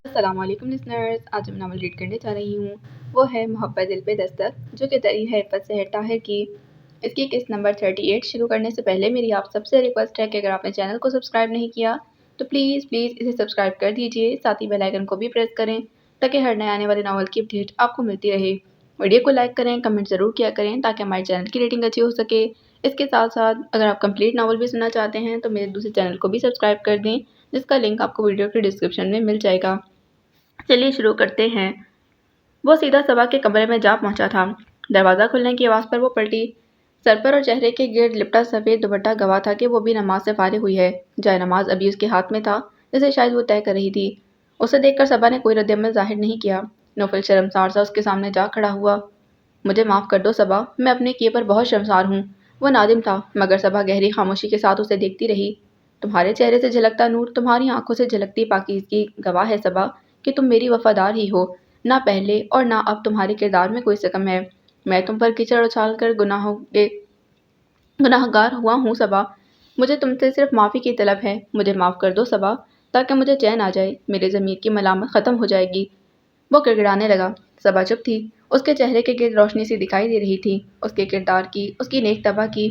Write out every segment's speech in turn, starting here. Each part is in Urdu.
السلام علیکم لسنرز، آج میں ناول ریڈ کرنے جا رہی ہوں۔ وہ ہے محبت دل پہ دستک، جو کہ دری ہے عفت سے ہے طاہر کی۔ اس کی قسط نمبر 38 شروع کرنے سے پہلے میری آپ سب سے ریکویسٹ ہے کہ اگر آپ نے چینل کو سبسکرائب نہیں کیا تو پلیز اسے سبسکرائب کر دیجیے، ساتھ ہی بیل آئیکن کو بھی پریس کریں تاکہ ہر نئے آنے والے ناول کی اپڈیٹ آپ کو ملتی رہے۔ ویڈیو کو لائک کریں، کمنٹ ضرور کیا کریں تاکہ ہمارے چینل کی ریٹنگ اچھی ہو سکے۔ اس کے ساتھ ساتھ اگر آپ کمپلیٹ ناول بھی سننا چاہتے ہیں تو میرے دوسرے چینل کو بھی سبسکرائب کر دیں، جس کا لنک آپ کو ویڈیو کی ڈسکرپشن میں مل جائے گا۔ چلیے شروع کرتے ہیں۔ وہ سیدھا صبا کے کمرے میں جا پہنچا تھا۔ دروازہ کھلنے کی آواز پر وہ پلٹی۔ سر پر اور چہرے کے گرد لپٹا سفید دوپٹہ گواہ تھا کہ وہ بھی نماز سے فارغ ہوئی ہے۔ جائے نماز ابھی اس کے ہاتھ میں تھا، جسے شاید وہ طے کر رہی تھی۔ اسے دیکھ کر صبا نے کوئی رد عمل ظاہر نہیں کیا۔ نوفل شرمسار سا اس کے سامنے جا کھڑا ہوا۔ مجھے معاف کر دو صبا، میں اپنے کیے پر بہت شرمسار ہوں۔ وہ نادم تھا، مگر صبا گہری خاموشی کے ساتھ اسے دیکھتی رہی۔ تمہارے چہرے سے جھلکتا نور، تمہاری آنکھوں سے جھلکتی پاکیزگی گواہ ہے صبا کہ تم میری وفادار ہی ہو۔ نہ پہلے اور نہ اب تمہارے کردار میں کوئی سقم ہے۔ میں تم پر کیچڑ اچھال کر گناہ گار ہوا ہوں صبا۔ مجھے تم سے صرف معافی کی طلب ہے۔ مجھے معاف کر دو صبا، تاکہ مجھے چین آ جائے، میرے ضمیر کی ملامت ختم ہو جائے گی۔ وہ گڑگڑانے لگا۔ صبا چپ تھی۔ اس کے چہرے کے گرد روشنی سی دکھائی دے رہی تھی، اس کے کردار کی، اس کی نیک طبع کی۔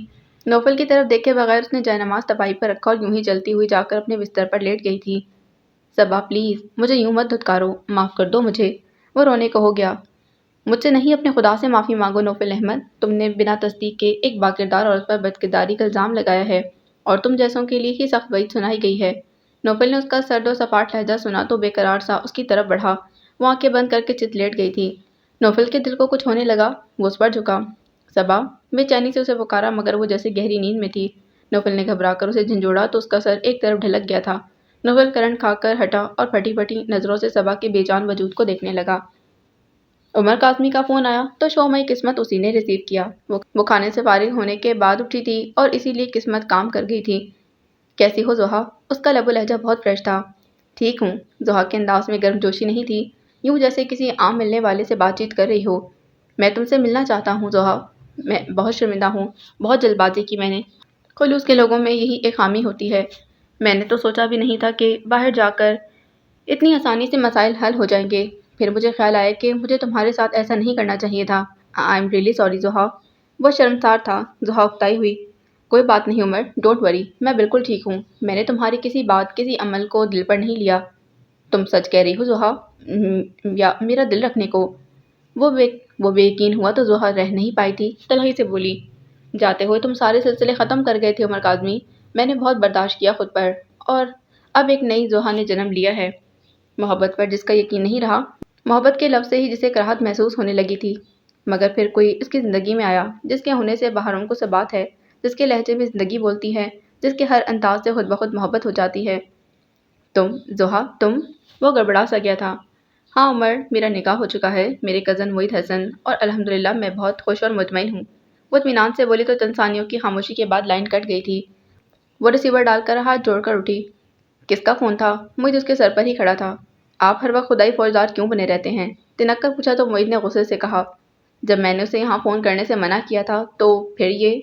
نوفل کی طرف دیکھے بغیر اس نے جائے نماز تپائی پر رکھا اور یوں ہی چلتی ہوئی جا کر اپنے بستر پر لیٹ گئی تھی۔ صبا پلیز مجھے یوں مت دھتکارو، معاف کر دو مجھے۔ وہ رونے کو ہو گیا۔ مجھ سے نہیں، اپنے خدا سے معافی مانگو نوفل احمد۔ تم نے بنا تصدیق کے ایک باکردار عورت پر بدکرداری کا الزام لگایا ہے، اور تم جیسوں کے لیے ہی سخت وعید سنائی گئی ہے۔ نوفل نے اس کا سرد و سپاٹ لہجہ سنا تو بے قرار سا اس کی طرف بڑھا۔ وہ آنکھیں بند کر کے چت لیٹ گئی تھی۔ نوفل کے دل کو کچھ ہونے لگا، وہ اس پر جھکا۔ صبا، بے چینی سے اسے پکارا مگر وہ جیسے گہری نیند میں تھی۔ نوفل نے گھبرا کر اسے جھنجھوڑا تو اس کا سر ایک طرف ڈھلک گیا تھا۔ نوفل کرنٹ کھا کر ہٹا اور پھٹی پھٹی نظروں سے صبا کے بے جان وجود کو دیکھنے لگا۔ عمر کاظمی کا فون آیا تو شومئی قسمت اسی نے ریسیو کیا۔ وہ کھانے سے فارغ ہونے کے بعد اٹھی تھی اور اسی لیے قسمت کام کر گئی تھی۔ کیسی ہو زحا؟ اس کا لب و لہجہ بہت فریش تھا۔ ٹھیک ہوں۔ زحا کے انداز میں گرم جوشی نہیں تھی، یوں جیسے کسی عام ملنے والے سے بات چیت کر رہی ہو۔ میں تم سے ملنا چاہتا ہوں زحا۔ میں بہت شرمندہ ہوں، بہت جلد بازی کی میں نے۔ خلوص کے لوگوں میں یہی ایک خامی ہوتی ہے۔ میں نے تو سوچا بھی نہیں تھا کہ باہر جا کر اتنی آسانی سے مسائل حل ہو جائیں گے۔ پھر مجھے خیال آیا کہ مجھے تمہارے ساتھ ایسا نہیں کرنا چاہیے تھا۔ آئی ایم ریئلی سوری زحا۔ وہ شرمسار تھا۔ زحا اکتائی ہوئی۔ کوئی بات نہیں عمر، ڈونٹ وری، میں بالکل ٹھیک ہوں۔ میں نے تمہاری کسی بات، کسی عمل کو دل پر نہیں لیا۔ تم سچ کہہ رہی ہو زحا؟ یا میرا دل رکھنے کو؟ وہ بے یقین ہوا تو زحا رہ نہیں پائی تھی، تلخی سے بولی۔ جاتے ہوئے تم سارے سلسلے ختم کر گئے تھے عمر کاظمی۔ میں نے بہت برداشت کیا خود پر، اور اب ایک نئی زحا نے جنم لیا ہے۔ محبت پر جس کا یقین نہیں رہا، محبت کے لفظ سے ہی جسے کراہت محسوس ہونے لگی تھی، مگر پھر کوئی اس کی زندگی میں آیا جس کے ہونے سے باہروں کو ثبات ہے، جس کے لہجے میں زندگی بولتی ہے، جس کے ہر انداز سے خود بخود محبت ہو جاتی ہے۔ تم زحا، تم؟ وہ گڑبڑا سا گیا تھا۔ ہاں عمر، میرا نکاح ہو چکا ہے، میرے کزن معید حسن، اور الحمدللہ میں بہت خوش اور مطمئن ہوں۔ وہ اطمینان سے بولی تو چند ثانیوں کی خاموشی کے بعد لائن کٹ گئی تھی۔ وہ ریسیور ڈال کر ہاتھ جوڑ کر اٹھی۔ کس کا فون تھا؟ معید اس کے سر پر ہی کھڑا تھا۔ آپ ہر وقت خدائی فوجدار کیوں بنے رہتے ہیں؟ تنک کر پوچھا تو معید نے غصے سے کہا، جب میں نے اسے یہاں فون کرنے سے منع کیا تھا تو پھر یہ؟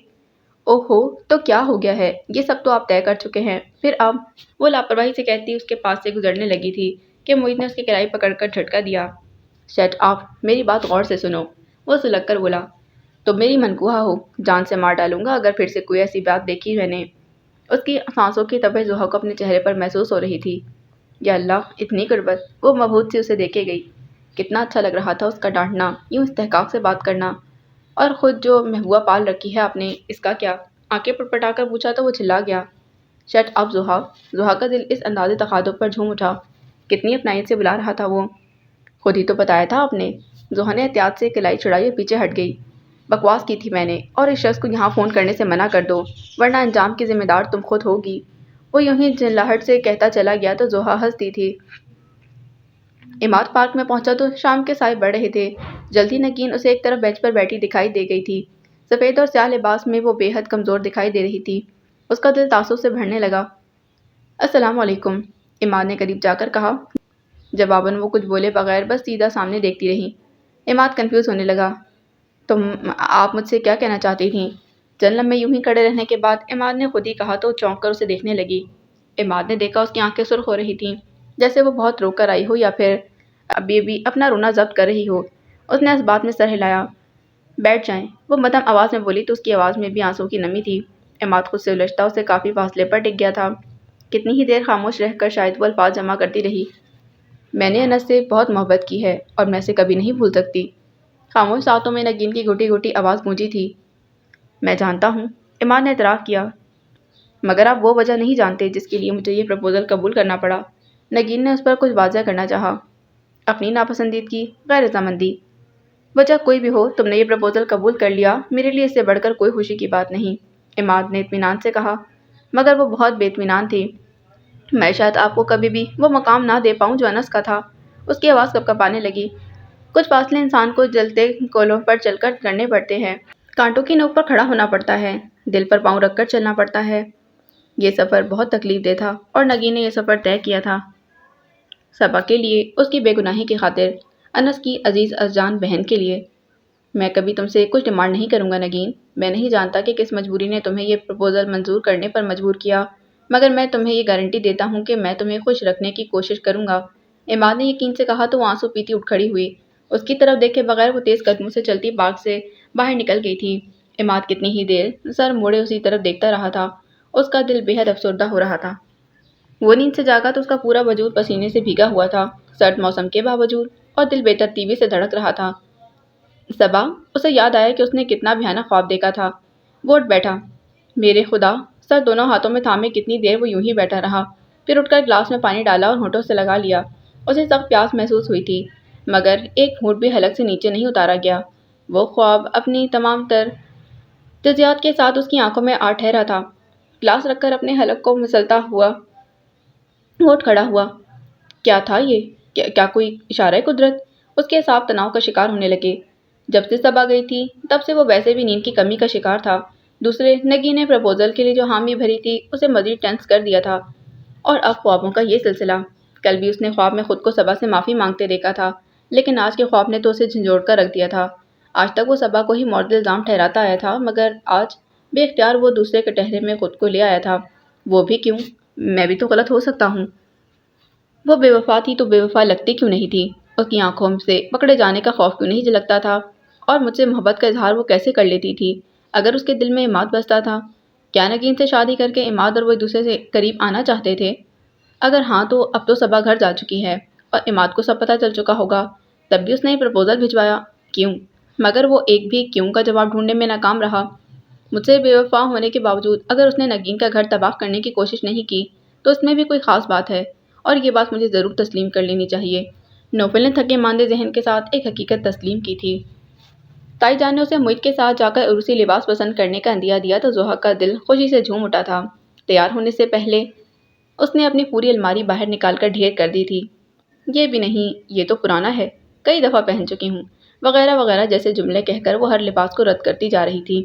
اوہو، تو کیا ہو گیا ہے؟ یہ سب تو آپ طے کر چکے ہیں، پھر اب؟ وہ لاپرواہی سے کہتی اس کے پاس سے گزرنے لگی تھی کہ معید نے اس کی کلائی پکڑ کر جھٹکا دیا۔ شٹ اپ، میری بات غور سے سنو۔ وہ سلگ کر بولا، تم میری منکوہا ہو، جان سے مار ڈالوں گا اگر پھر سے کوئی ایسی بات دیکھی میں نے۔ اس کی سانسوں کی تپش زحا کو اپنے چہرے پر محسوس ہو رہی تھی۔ یا اللہ، اتنی غربت! وہ مبہوت سی اسے دیکھے گئی۔ کتنا اچھا لگ رہا تھا اس کا ڈانٹنا، یوں استحقاق سے بات کرنا۔ اور خود جو محبوبہ پال رکھی ہے آپ نے، اس کا کیا؟ آنکھیں پٹپٹا کر پوچھا تو وہ چلا گیا۔ Shut up زحا۔ زحا کا دل اس انداز تخاطب پر جھوم اٹھا۔ کتنی اپنائیت سے بلا رہا تھا وہ۔ خود ہی تو بتایا تھا آپ نے۔ زحا نے احتیاط سے کلائی چھڑائی اور پیچھے ہٹ گئی۔ بکواس کی تھی میں نے، اور اس شخص کو یہاں فون کرنے سے منع کر دو، ورنہ انجام کی ذمہ دار تم خود ہوگی۔ وہ یوں ہی جھنجھلاہٹ سے کہتا چلا گیا تو زحا ہنستی تھی۔ عماد پارک میں پہنچا تو شام کے سائے بڑھ رہے تھے۔ جلدی نگین اسے ایک طرف بینچ پر بیٹھی دکھائی دے گئی تھی۔ سفید اور سیاہ لباس میں وہ بے حد کمزور دکھائی دے رہی تھی۔ اس کا دل تعصب سے بھرنے لگا۔ السلام علیکم، عماد نے قریب جا کر کہا۔ جواباً وہ کچھ بولے بغیر بس سیدھا سامنے دیکھتی رہی۔ عماد کنفیوز ہونے لگا۔ آپ مجھ سے کیا کہنا چاہتی تھیں؟ چند لمحے یوں ہی کھڑے رہنے کے بعد عماد نے خود ہی کہا تو چونک کر اسے دیکھنے لگی۔ عماد نے دیکھا اس کی آنکھیں سرخ ہو رہی تھیں، جیسے وہ بہت رو کر آئی ہو یا پھر ابھی بھی اپنا رونا ضبط کر رہی ہو۔ اس نے اس بات میں سر ہلایا۔ بیٹھ جائیں، وہ مدھم آواز میں بولی تو اس کی آواز میں بھی آنسوں کی نمی تھی۔ عماد خود سے الجھتا اسے کافی فاصلے پر ٹک گیا تھا۔ کتنی ہی دیر خاموش رہ کر شاید وہ الفاظ جمع کرتی رہی۔ میں نے انس سے بہت محبت کی ہے اور میں اسے کبھی نہیں بھول سکتی۔ خاموش ساتوں میں نگین کی گھٹی گھٹی آواز گونجی تھی۔ میں جانتا ہوں، عماد نے اعتراف کیا، مگر آپ وہ وجہ نہیں جانتے جس کے لیے مجھے یہ پرپوزل قبول کرنا پڑا۔ نگین نے اس پر کچھ واضح کرنا چاہا۔ اپنی ناپسندیدگی، غیر رضامندی، وجہ کوئی بھی ہو، تم نے یہ پرپوزل قبول کر لیا، میرے لیے اس سے بڑھ کر کوئی خوشی کی بات نہیں، عماد نے اطمینان سے کہا، مگر وہ بہت بے اطمینان تھی۔ میں شاید آپ کو کبھی بھی وہ مقام نہ دے پاؤں جو انس کا تھا۔ اس کی آواز کپکپانے لگی۔ کچھ فاصلے انسان کو جلتے کولوں پر چل کر کرنے پڑتے ہیں، کانٹوں کی نوک پر کھڑا ہونا پڑتا ہے، دل پر پاؤں رکھ کر چلنا پڑتا ہے۔ یہ سفر بہت تکلیف دہ تھا اور نگین نے یہ سفر طے کیا تھا، صبا کے لیے، اس کی بے گناہی کی خاطر، انس کی عزیز از جان بہن کے لیے۔ میں کبھی تم سے کچھ ڈیمانڈ نہیں کروں گا نگین۔ میں نہیں جانتا کہ کس مجبوری نے تمہیں یہ پرپوزل منظور کرنے پر مجبور کیا، مگر میں تمہیں یہ گارنٹی دیتا ہوں کہ میں تمہیں خوش رکھنے کی کوشش کروں گا۔ عماد نے یقین سے کہا تو وہ آنسو پیتی اٹھ کھڑی ہوئی۔ اس کی طرف دیکھے بغیر وہ تیز قدموں سے چلتی پارک سے باہر نکل گئی تھی۔ عماد کتنی ہی دیر سر موڑے اسی طرف دیکھتا رہا تھا۔ اس کا دل بے حد افسردہ ہو رہا تھا۔ وہ نیند سے جاگا تو اس کا پورا وجود پسینے سے بھیگا ہوا تھا، سرد موسم کے باوجود، اور دل بے ترتیبی سے دھڑک رہا تھا۔ صبا، اسے یاد آیا کہ اس نے کتنا بھیانک خواب دیکھا تھا۔ وہ اٹھ بیٹھا۔ میرے خدا، سر دونوں ہاتھوں میں تھامے کتنی دیر وہ یوں ہی بیٹھا رہا، پھر اٹھ کر گلاس میں پانی ڈالا اور ہونٹوں سے لگا لیا۔ اسے سخت پیاس محسوس ہوئی تھی، مگر ایک گھونٹ بھی حلق سے نیچے نہیں اتارا گیا۔ وہ خواب اپنی تمام تر جزیات کے ساتھ اس کی آنکھوں میں آ ٹھہرا تھا۔ گلاس رکھ کر اپنے حلق کو مسلتا ہوا وہ اٹھ کھڑا ہوا۔ کیا تھا یہ؟ کیا کوئی اشارہ قدرت؟ اس کے اعصاب تناؤ کا شکار ہونے لگے۔ جب سے صبا گئی تھی تب سے وہ ویسے بھی نیند کی کمی کا شکار تھا۔ دوسرے، نگین نے پرپوزل کے لیے جو حامی بھری تھی اسے مزید ٹینس کر دیا تھا، اور اب خوابوں کا یہ سلسلہ۔ کل بھی اس نے خواب میں خود کو صبا سے معافی مانگتے دیکھا تھا، لیکن آج کے خواب نے تو اسے جھنجھوڑ کر رکھ دیا تھا۔ آج تک وہ صبا کو ہی مورد الزام ٹھہراتا آیا تھا، مگر آج بے اختیار وہ دوسرے کٹہرے میں خود کو لے آیا تھا۔ وہ بھی کیوں؟ میں بھی تو غلط ہو سکتا ہوں۔ وہ بے وفا تھی تو بے وفا لگتی کیوں نہیں تھی؟ اس کی آنکھوں سے پکڑے جانے کا خوف کیوں نہیں جھلکتا تھا؟ اور مجھ سے محبت کا اظہار وہ کیسے کر لیتی تھی اگر اس کے دل میں عماد بستا تھا؟ کیا نگین سے شادی کر کے عماد اور وہ ایک دوسرے سے قریب آنا چاہتے تھے؟ اگر ہاں تو اب تو صبا گھر جا چکی ہے اور عماد کو سب پتہ چل چکا ہوگا، تب بھی اس نے پرپوزل بھجوایا کیوں؟ مگر وہ ایک بھی کیوں کا جواب ڈھونڈنے میں ناکام رہا۔ مجھ سے بے وفا ہونے کے باوجود اگر اس نے نگین کا گھر تباہ کرنے کی کوشش نہیں کی تو اس میں بھی کوئی خاص بات ہے، اور یہ بات مجھے ضرور تسلیم کر لینی چاہیے۔ نوفل نے تھکے ماندے ذہن کے ساتھ ایک حقیقت تسلیم کی تھی۔ تائی جان نے اسے معید کے ساتھ جا کر عروسی لباس پسند کرنے کا عندیہ دیا تو زحا کا دل خوشی سے جھوم اٹھا تھا۔ تیار ہونے سے پہلے اس نے اپنی پوری الماری باہر نکال کر ڈھیر کر دی تھی۔ یہ بھی نہیں، یہ تو پرانا ہے، کئی دفعہ پہن چکی ہوں، وغیرہ وغیرہ جیسے جملے کہہ کر وہ ہر لباس کو رد کرتی جا رہی تھی۔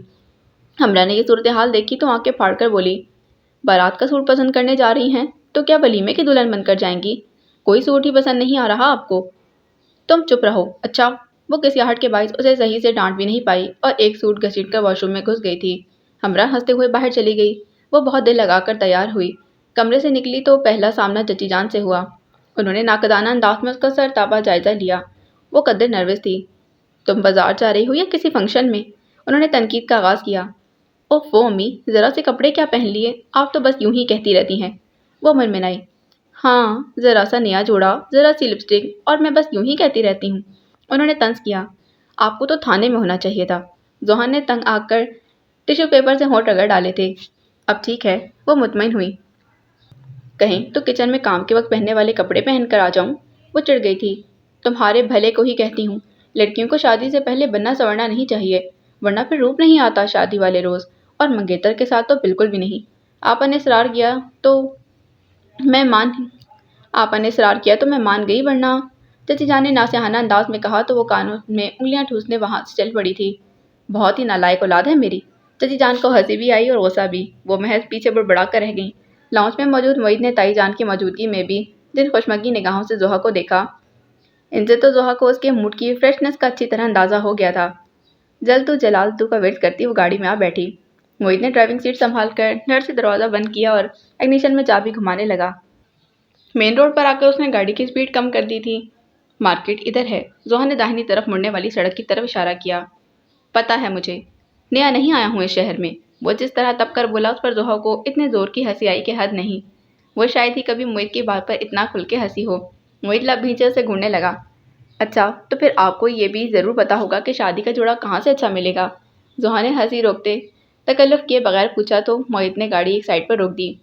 ہمرا نے یہ صورتحال دیکھی تو آنکھیں پھاڑ کر بولی، بارات کا سوٹ پسند کرنے جا رہی ہیں تو کیا ولیمے کی دلہن بن کر جائیں گی؟ کوئی سوٹ ہی پسند نہیں آ رہا آپ کو؟ تم چپ رہو۔ اچھا، وہ کسیاہٹ کے باعث اسے صحیح سے ڈانٹ بھی نہیں پائی اور ایک سوٹ گھسیٹ کر واش روم میں گھس گئی تھی۔ ہمرا ہنستے ہوئے باہر چلی گئی۔ وہ بہت دل لگا کر تیار ہوئی۔ کمرے سے نکلی تو پہلا سامنا چچی جان سے ہوا۔ انہوں نے ناقدانہ انداز میں اس کا سر تابہ جائزہ لیا۔ وہ قدر نروس تھی۔ تم بازار جا رہی ہو یا کسی فنکشن میں؟ انہوں نے تنقید کا آغاز کیا۔ اوہ امی، ذرا سے کپڑے کیا پہن لیے، آپ تو بس یوں ہی کہتی رہتی ہیں۔ وہ منمنائی۔ ہاں، ذرا سا نیا جوڑا، ذرا سی لپسٹک، اور میں بس یوں ہی کہتی رہتی ہوں۔ انہوں نے طنز کیا۔ آپ کو تو تھانے میں ہونا چاہیے تھا۔ زوہان نے تنگ آ کر ٹشو پیپر سے ہونٹ رگڑ ڈالے تھے۔ اب ٹھیک ہے، وہ مطمئن ہوئی۔ کہیں تو کچن میں کام کے وقت پہننے والے کپڑے پہن کر آ جاؤں؟ وہ چڑ گئی تھی۔ تمہارے بھلے کو ہی کہتی ہوں، لڑکیوں کو شادی سے پہلے بننا سنورنا نہیں چاہیے، ورنہ پھر روپ نہیں آتا شادی والے روز، اور منگیتر کے ساتھ تو بالکل بھی نہیں۔ آپ نے اصرار کیا تو میں مان گئی، ورنہ… چچی جان نے ناصحانہ انداز میں کہا تو وہ کانوں میں انگلیاں ٹھوسنے وہاں سے چل پڑی تھی۔ بہت ہی نالائق اولاد ہے میری۔ چچی جان کو ہنسی بھی آئی اور غصہ بھی۔ وہ محض پیچھے بڑبڑا کر رہ گئیں۔ لاؤنج میں موجود معید نے تائی جان کی موجودگی میں بھی جن خوشمگی نگاہوں سے زحا کو دیکھا، ان سے تو زحا کو اس کے موڈ کی فریشنس کا اچھی طرح اندازہ ہو گیا تھا۔ جلد تو جلال تو کا ویٹ کرتی وہ گاڑی میں آ بیٹھی۔ معید نے ڈرائیونگ سیٹ سنبھال کر دھڑ سے دروازہ بند کیا اور اگنیشن میں چابی گھمانے لگا۔ مین روڈ پر آ کر اس نے گاڑی کی اسپیڈ کم کر دی تھی۔ مارکیٹ ادھر ہے، زحا نے داہنی طرف مڑنے والی سڑک کی طرف اشارہ کیا۔ پتہ ہے مجھے، نیا نہیں آیا ہوں اس شہر میں۔ وہ جس طرح تپ کر بولا اس پر زحا کو اتنے زور کی ہنسی آئی کہ حد نہیں۔ وہ شاید ہی کبھی موہت کی بات پر اتنا کھل کے ہنسی ہو۔ موہت لب بھینچے اسے گھورنے لگا۔ اچھا تو پھر آپ کو یہ بھی ضرور پتا ہوگا کہ شادی کا جوڑا کہاں سے اچھا ملے گا؟ زحا نے ہنسی روکتے تکلف کیے بغیر پوچھا تو موہت نے گاڑی ایک سائڈ پر روک دی۔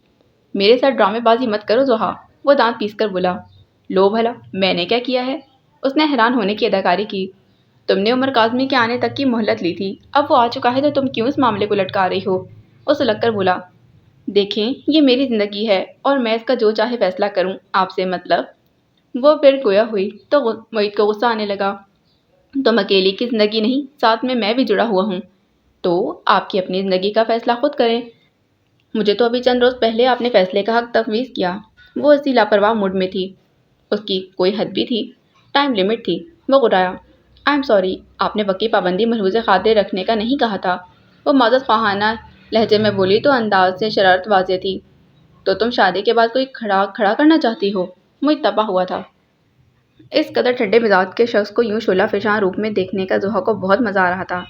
میرے ساتھ ڈرامے بازی مت کرو زحا، وہ دانت پیس کر بولا۔ لو بھلا میں نے کیا کیا ہے؟ اس نے حیران ہونے کی اداکاری کی۔ تم نے عمر کاظمی کے آنے تک کی مہلت لی تھی، اب وہ آ چکا ہے تو تم کیوں اس معاملے کو لٹکا رہی ہو؟ وہ سلگ کر بولا۔ دیکھیں یہ میری زندگی ہے اور میں اس کا جو چاہے فیصلہ کروں، آپ سے مطلب؟ وہ پھر گویا ہوئی تو موہت کو غصہ آنے لگا۔ تم اکیلی کی زندگی نہیں، ساتھ میں بھی جڑا ہوا ہوں، تو آپ کی اپنی زندگی کا فیصلہ خود کریں۔ مجھے تو ابھی چند روز پہلے آپ نے فیصلے کا حق تفویض کیا۔ وہ اسی لاپرواہ موڈ میں تھی۔ اس کی کوئی حد بھی تھی، ٹائم لمٹ تھی۔ وہ غرایا۔ آئی ایم سوری، آپ نے وقت کی پابندی ملحوظ خاطر رکھنے کا نہیں کہا تھا۔ وہ معذرت خواہانہ لہجے میں بولی تو انداز سے شرارت واضح تھی۔ تو تم شادی کے بعد کوئی کھڑا کرنا چاہتی ہو؟ موہت تپا ہوا تھا۔ اس قدر ٹھنڈے مزاج کے شخص کو یوں شعلہ فشاں روپ میں دیکھنے کا زحا کو بہت مزہ آ رہا تھا۔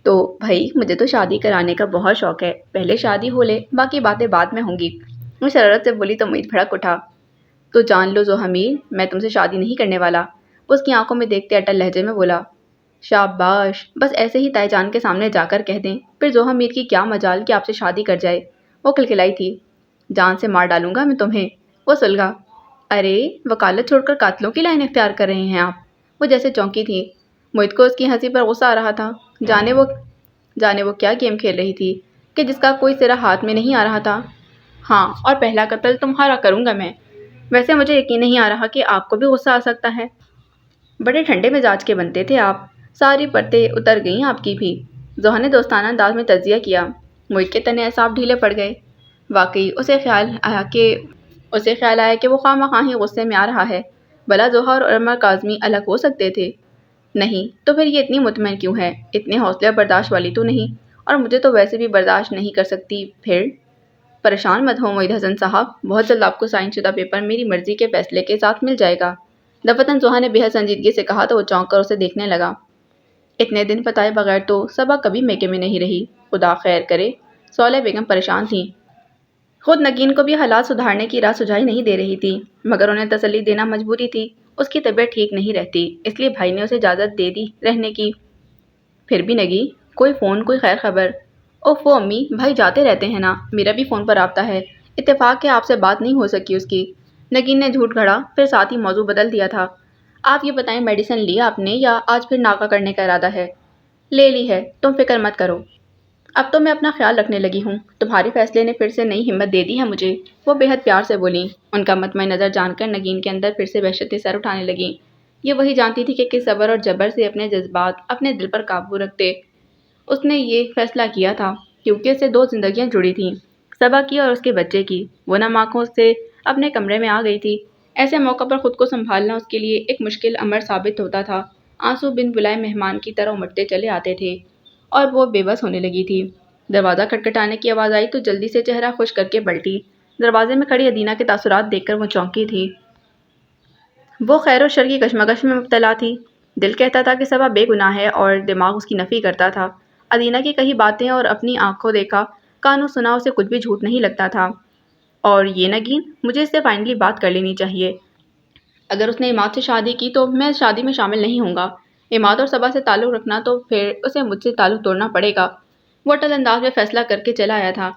تو بھائی مجھے تو شادی کرانے کا بہت شوق ہے، پہلے شادی ہو لے، باقی باتیں بعد میں ہوں گی۔ وہ شرارت سے بولی تو موہت بھڑک اٹھا۔ تو جان لو زحا میر، میں تم سے شادی نہیں کرنے والا، اس کی آنکھوں میں دیکھتے اٹل لہجے میں بولا۔ شاباش، بس ایسے ہی تائی جان کے سامنے جا کر کہہ دیں، پھر زحا میر کی کیا مجال کہ آپ سے شادی کر جائے۔ وہ کھلکھلائی تھی۔ جان سے مار ڈالوں گا میں تمہیں۔ وہ سلگا۔ ارے وکالت چھوڑ کر قاتلوں کی لائن اختیار کر رہے ہیں آپ؟ وہ جیسے چونکی تھی۔ موہت کو اس کی ہنسی پر غصہ آ رہا تھا۔ جانے وہ کیا گیم کھیل رہی تھی کہ جس کا کوئی سرا ہاتھ میں نہیں آ رہا تھا۔ ہاں، اور پہلا قتل تمہارا کروں گا میں۔ ویسے مجھے یقین نہیں آ رہا کہ آپ کو بھی غصہ آ سکتا ہے۔ بڑے ٹھنڈے مزاج کے بنتے تھے آپ، ساری پرتیں اتر گئیں آپ کی بھی۔ زحا نے دوستانہ انداز میں تجزیہ کیا۔ موہت کے تنے اعصاب ڈھیلے پڑ گئے۔ واقعی اسے خیال آیا کہ وہ خواہ مخواہ ہی غصے میں آ رہا ہے۔ بھلا زحا اور عمر کاظمی الگ ہو سکتے تھے؟ نہیں، تو پھر یہ اتنی مطمئن کیوں ہے؟ اتنے حوصلے اور برداشت والی تو نہیں، اور مجھے تو ویسے بھی برداشت نہیں کر سکتی۔ پھر پریشان مت ہو موہت حسن صاحب، بہت جلد آپ کو سائن شدہ پیپر میری مرضی کے فیصلے کے ساتھ مل جائے گا۔ دفتن زحا نے بے حد سنجیدگی سے کہا تو وہ چونک کر اسے دیکھنے لگا۔ اتنے دن بتائے بغیر تو صبا کبھی میکے میں نہیں رہی، خدا خیر کرے۔ صالح بیگم پریشان تھیں۔ خود نگین کو بھی حالات سدھارنے کی راہ سجھائی نہیں دے رہی تھی، مگر انہیں تسلی دینا مجبوری تھی۔ اس کی طبیعت ٹھیک نہیں رہتی، اس لیے بھائی نے اسے اجازت دے دی رہنے کی۔ پھر بھی نگی، کوئی فون، کوئی خیر خبر؟ اوفو امی، بھائی جاتے رہتے ہیں نا، میرا بھی فون پر رابطہ ہے، اتفاق ہے آپ سے بات نہیں ہو سکی اس کی۔ نگین نے جھوٹ گھڑا، پھر ساتھ ہی موضوع بدل دیا تھا۔ آپ یہ بتائیں میڈیسن لی آپ نے یا آج پھر ناکہ کرنے کا ارادہ ہے؟ لے لی ہے، تم فکر مت کرو، اب تو میں اپنا خیال رکھنے لگی ہوں۔ تمہارے فیصلے نے پھر سے نئی ہمت دے دی ہے مجھے، وہ بے حد پیار سے بولیں۔ ان کا مطمئن نظر جان کر نگین کے اندر پھر سے وحشتیں سر اٹھانے لگیں۔ یہ وہی جانتی تھی کہ کس صبر اور جبر سے اپنے جذبات اپنے دل پر قابو رکھتے اس نے یہ فیصلہ کیا تھا، کیونکہ اس سے دو زندگیاں جڑی تھیں، صبا کی اور اس کے بچے کی۔ وہ نم آنکھوں سے اپنے کمرے میں آ گئی تھی۔ ایسے موقع پر خود کو سنبھالنا اس کے لیے ایک مشکل امر ثابت ہوتا تھا۔ آنسو بن بلائے مہمان کی طرح امٹتے چلے آتے تھے اور وہ بے بس ہونے لگی تھی۔ دروازہ کھٹکھٹانے کی آواز آئی تو جلدی سے چہرہ خشک کر کے پلٹی۔ دروازے میں کھڑی ادینہ کے تاثرات دیکھ کر وہ چونکی تھی۔ وہ خیر و شر کی کشمکش میں مبتلا تھی۔ دل کہتا تھا کہ صبا بے گناہ ہے اور دماغ اس کی نفی کرتا تھا۔ ادینہ کی کہی باتیں اور اپنی آنکھوں دیکھا، کانوں سنا اسے کچھ بھی جھوٹ نہیں لگتا تھا۔ اور یہ نگین، مجھے اس سے فائنلی بات کر لینی چاہیے۔ اگر اس نے عماد سے شادی کی تو میں اس شادی میں شامل نہیں ہوں گا۔ عماد اور صبا سے تعلق رکھنا تو پھر اسے مجھ سے تعلق توڑنا پڑے گا۔ وہ اٹل انداز میں فیصلہ کر کے چلا آیا تھا۔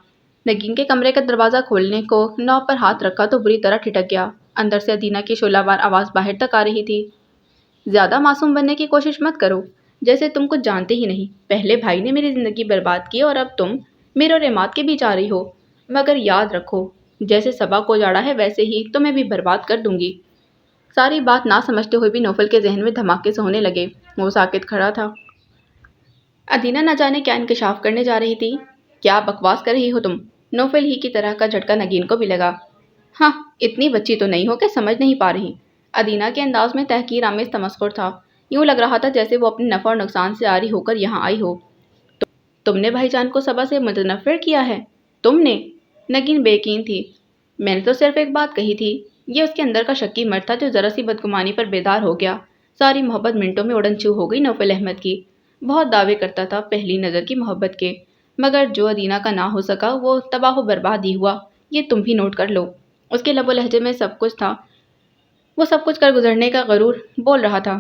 نگین کے کمرے کا دروازہ کھولنے کو نوب پر ہاتھ رکھا تو بری طرح ٹھٹک گیا۔ اندر سے ادینہ کی شعلہ وار آواز باہر تک آ رہی تھی۔ زیادہ معصوم بننے کی کوشش مت کرو، جیسے تم کچھ جانتے ہی نہیں۔ پہلے بھائی نے میری زندگی برباد کی اور اب تم میرے اور عماد کے بیچ آ رہی ہو۔ مگر یاد رکھو، جیسے صبا کو جاڑا ہے ویسے ہی تمہیں بھی برباد کر دوں گی۔ ساری بات نہ سمجھتے ہوئے بھی نوفل کے ذہن میں دھماکے سے ہونے لگے۔ وہ ساکت کھڑا تھا۔ ادینہ نہ جانے کیا انکشاف کرنے جا رہی تھی۔ کیا بکواس کر رہی ہو تم؟ نوفل ہی کی طرح کا جھٹکا نگین کو بھی لگا۔ ہاں، اتنی بچی تو نہیں ہو کہ سمجھ نہیں پا رہی۔ ادینہ کے انداز میں تحقیر آمیز تمسخر تھا۔ یوں لگ رہا تھا جیسے وہ اپنے نفع اور نقصان سے عاری ہو کر یہاں آئی ہو۔ تم نے بھائی جان کو صبا سے متنفر کیا ہے؟ تم نے؟ نگین بے یقین تھی۔ میں نے تو صرف ایک بات کہی تھی یہ اس کے اندر کا شکی مرد تھا جو ذرا سی بدگمانی پر بیدار ہو گیا۔ ساری محبت منٹوں میں اڑن چھو ہو گئی نوفل احمد کی۔ بہت دعوے کرتا تھا پہلی نظر کی محبت کے، مگر جو ادینہ کا نہ ہو سکا وہ تباہ و برباد ہی ہوا۔ یہ تم بھی نوٹ کر لو۔ اس کے لب و لہجے میں سب کچھ تھا، وہ سب کچھ کر گزرنے کا غرور بول رہا تھا۔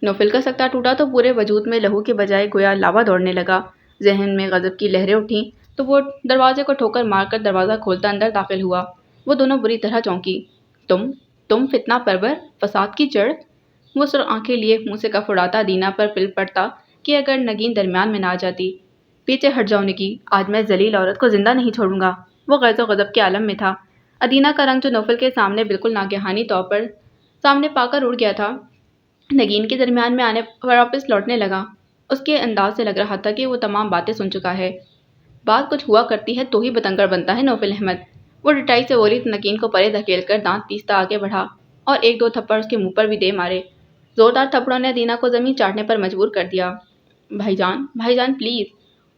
نوفل کا سکتہ ٹوٹا تو پورے وجود میں لہو کے بجائے گویا لاوا دوڑنے لگا۔ ذہن میں غضب کی لہریں اٹھیں تو وہ دروازے کو ٹھوکر مار کر دروازہ کھولتا اندر داخل ہوا۔ وہ دونوں بری طرح چونکی۔ تم فتنہ پرور، فساد کی جڑ۔ وہ سر آنکھیں لیے منہ سے کف اڑاتا ادینہ پر پل پڑتا کہ اگر نگین درمیان میں نہ آ جاتی۔ پیچھے ہٹ جاؤ نگی، آج میں ذلیل عورت کو زندہ نہیں چھوڑوں گا۔ وہ غیظ و غضب کے عالم میں تھا۔ ادینہ کا رنگ جو نوفل کے سامنے بالکل ناگہانی طور پر سامنے پا کر اڑ گیا تھا، نگین کے درمیان میں آنے پر واپس لوٹنے لگا۔ اس کے انداز سے لگ رہا تھا کہ وہ تمام باتیں سن چکا ہے۔ بات کچھ ہوا کرتی ہے تو ہی بتنگڑ بنتا ہے نوفل احمد۔ وہ ڈٹائی سے بولی تو نگین کو پرے دھکیل کر دانت پیستا آگے بڑھا اور ایک دو تھپڑ اس کے منہ پر بھی دے مارے۔ زوردار تھپڑوں نے ادینہ کو زمین چاٹنے پر مجبور کر دیا۔ بھائی جان پلیز،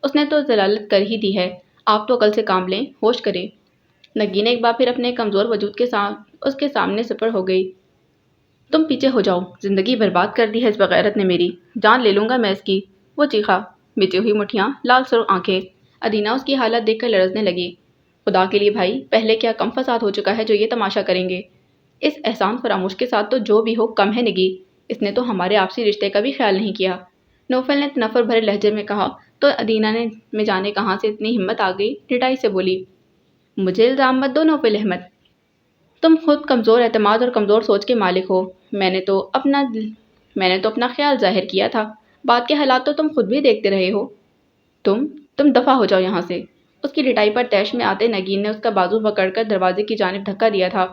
اس نے تو ضلالت کر ہی دی ہے، آپ تو عقل سے کام لیں، ہوش کریں۔ نگین ایک بار پھر اپنے کمزور وجود کے ساتھ اس کے سامنے سپر ہو گئی۔ تم پیچھے ہو جاؤ، زندگی برباد کر دی ہے اس بغیرت نے میری، جان لے لوں گا میں اس کی۔ وہ چیخا، بچی ہوئی مٹھیاں، لال سرخ آنکھیں۔ ادینہ اس کی حالت دیکھ کر لرزنے لگی۔ خدا کے لیے بھائی، پہلے کیا کم فساد ہو چکا ہے جو یہ تماشا کریں گے؟ اس احسان فراموش کے ساتھ تو جو بھی ہو کم ہے نگی، اس نے تو ہمارے آپسی رشتے کا بھی خیال نہیں کیا۔ نوفل نے تنفر بھرے لہجے میں کہا تو ادینہ نے میں جانے کہاں سے اتنی ہمت آ گئی، ڈٹائی سے بولی، مجھے الزام مت دو نوفل احمد، تم خود کمزور اعتماد اور کمزور سوچ کے مالک ہو۔ میں نے تو اپنا خیال ظاہر کیا تھا، بات کے حالات تو تم خود بھی دیکھتے رہے ہو۔ تم دفع ہو جاؤ یہاں سے۔ اس کی لٹائی پر تیش میں آتے نگین نے اس کا بازو پکڑ کر دروازے کی جانب دھکا دیا تھا۔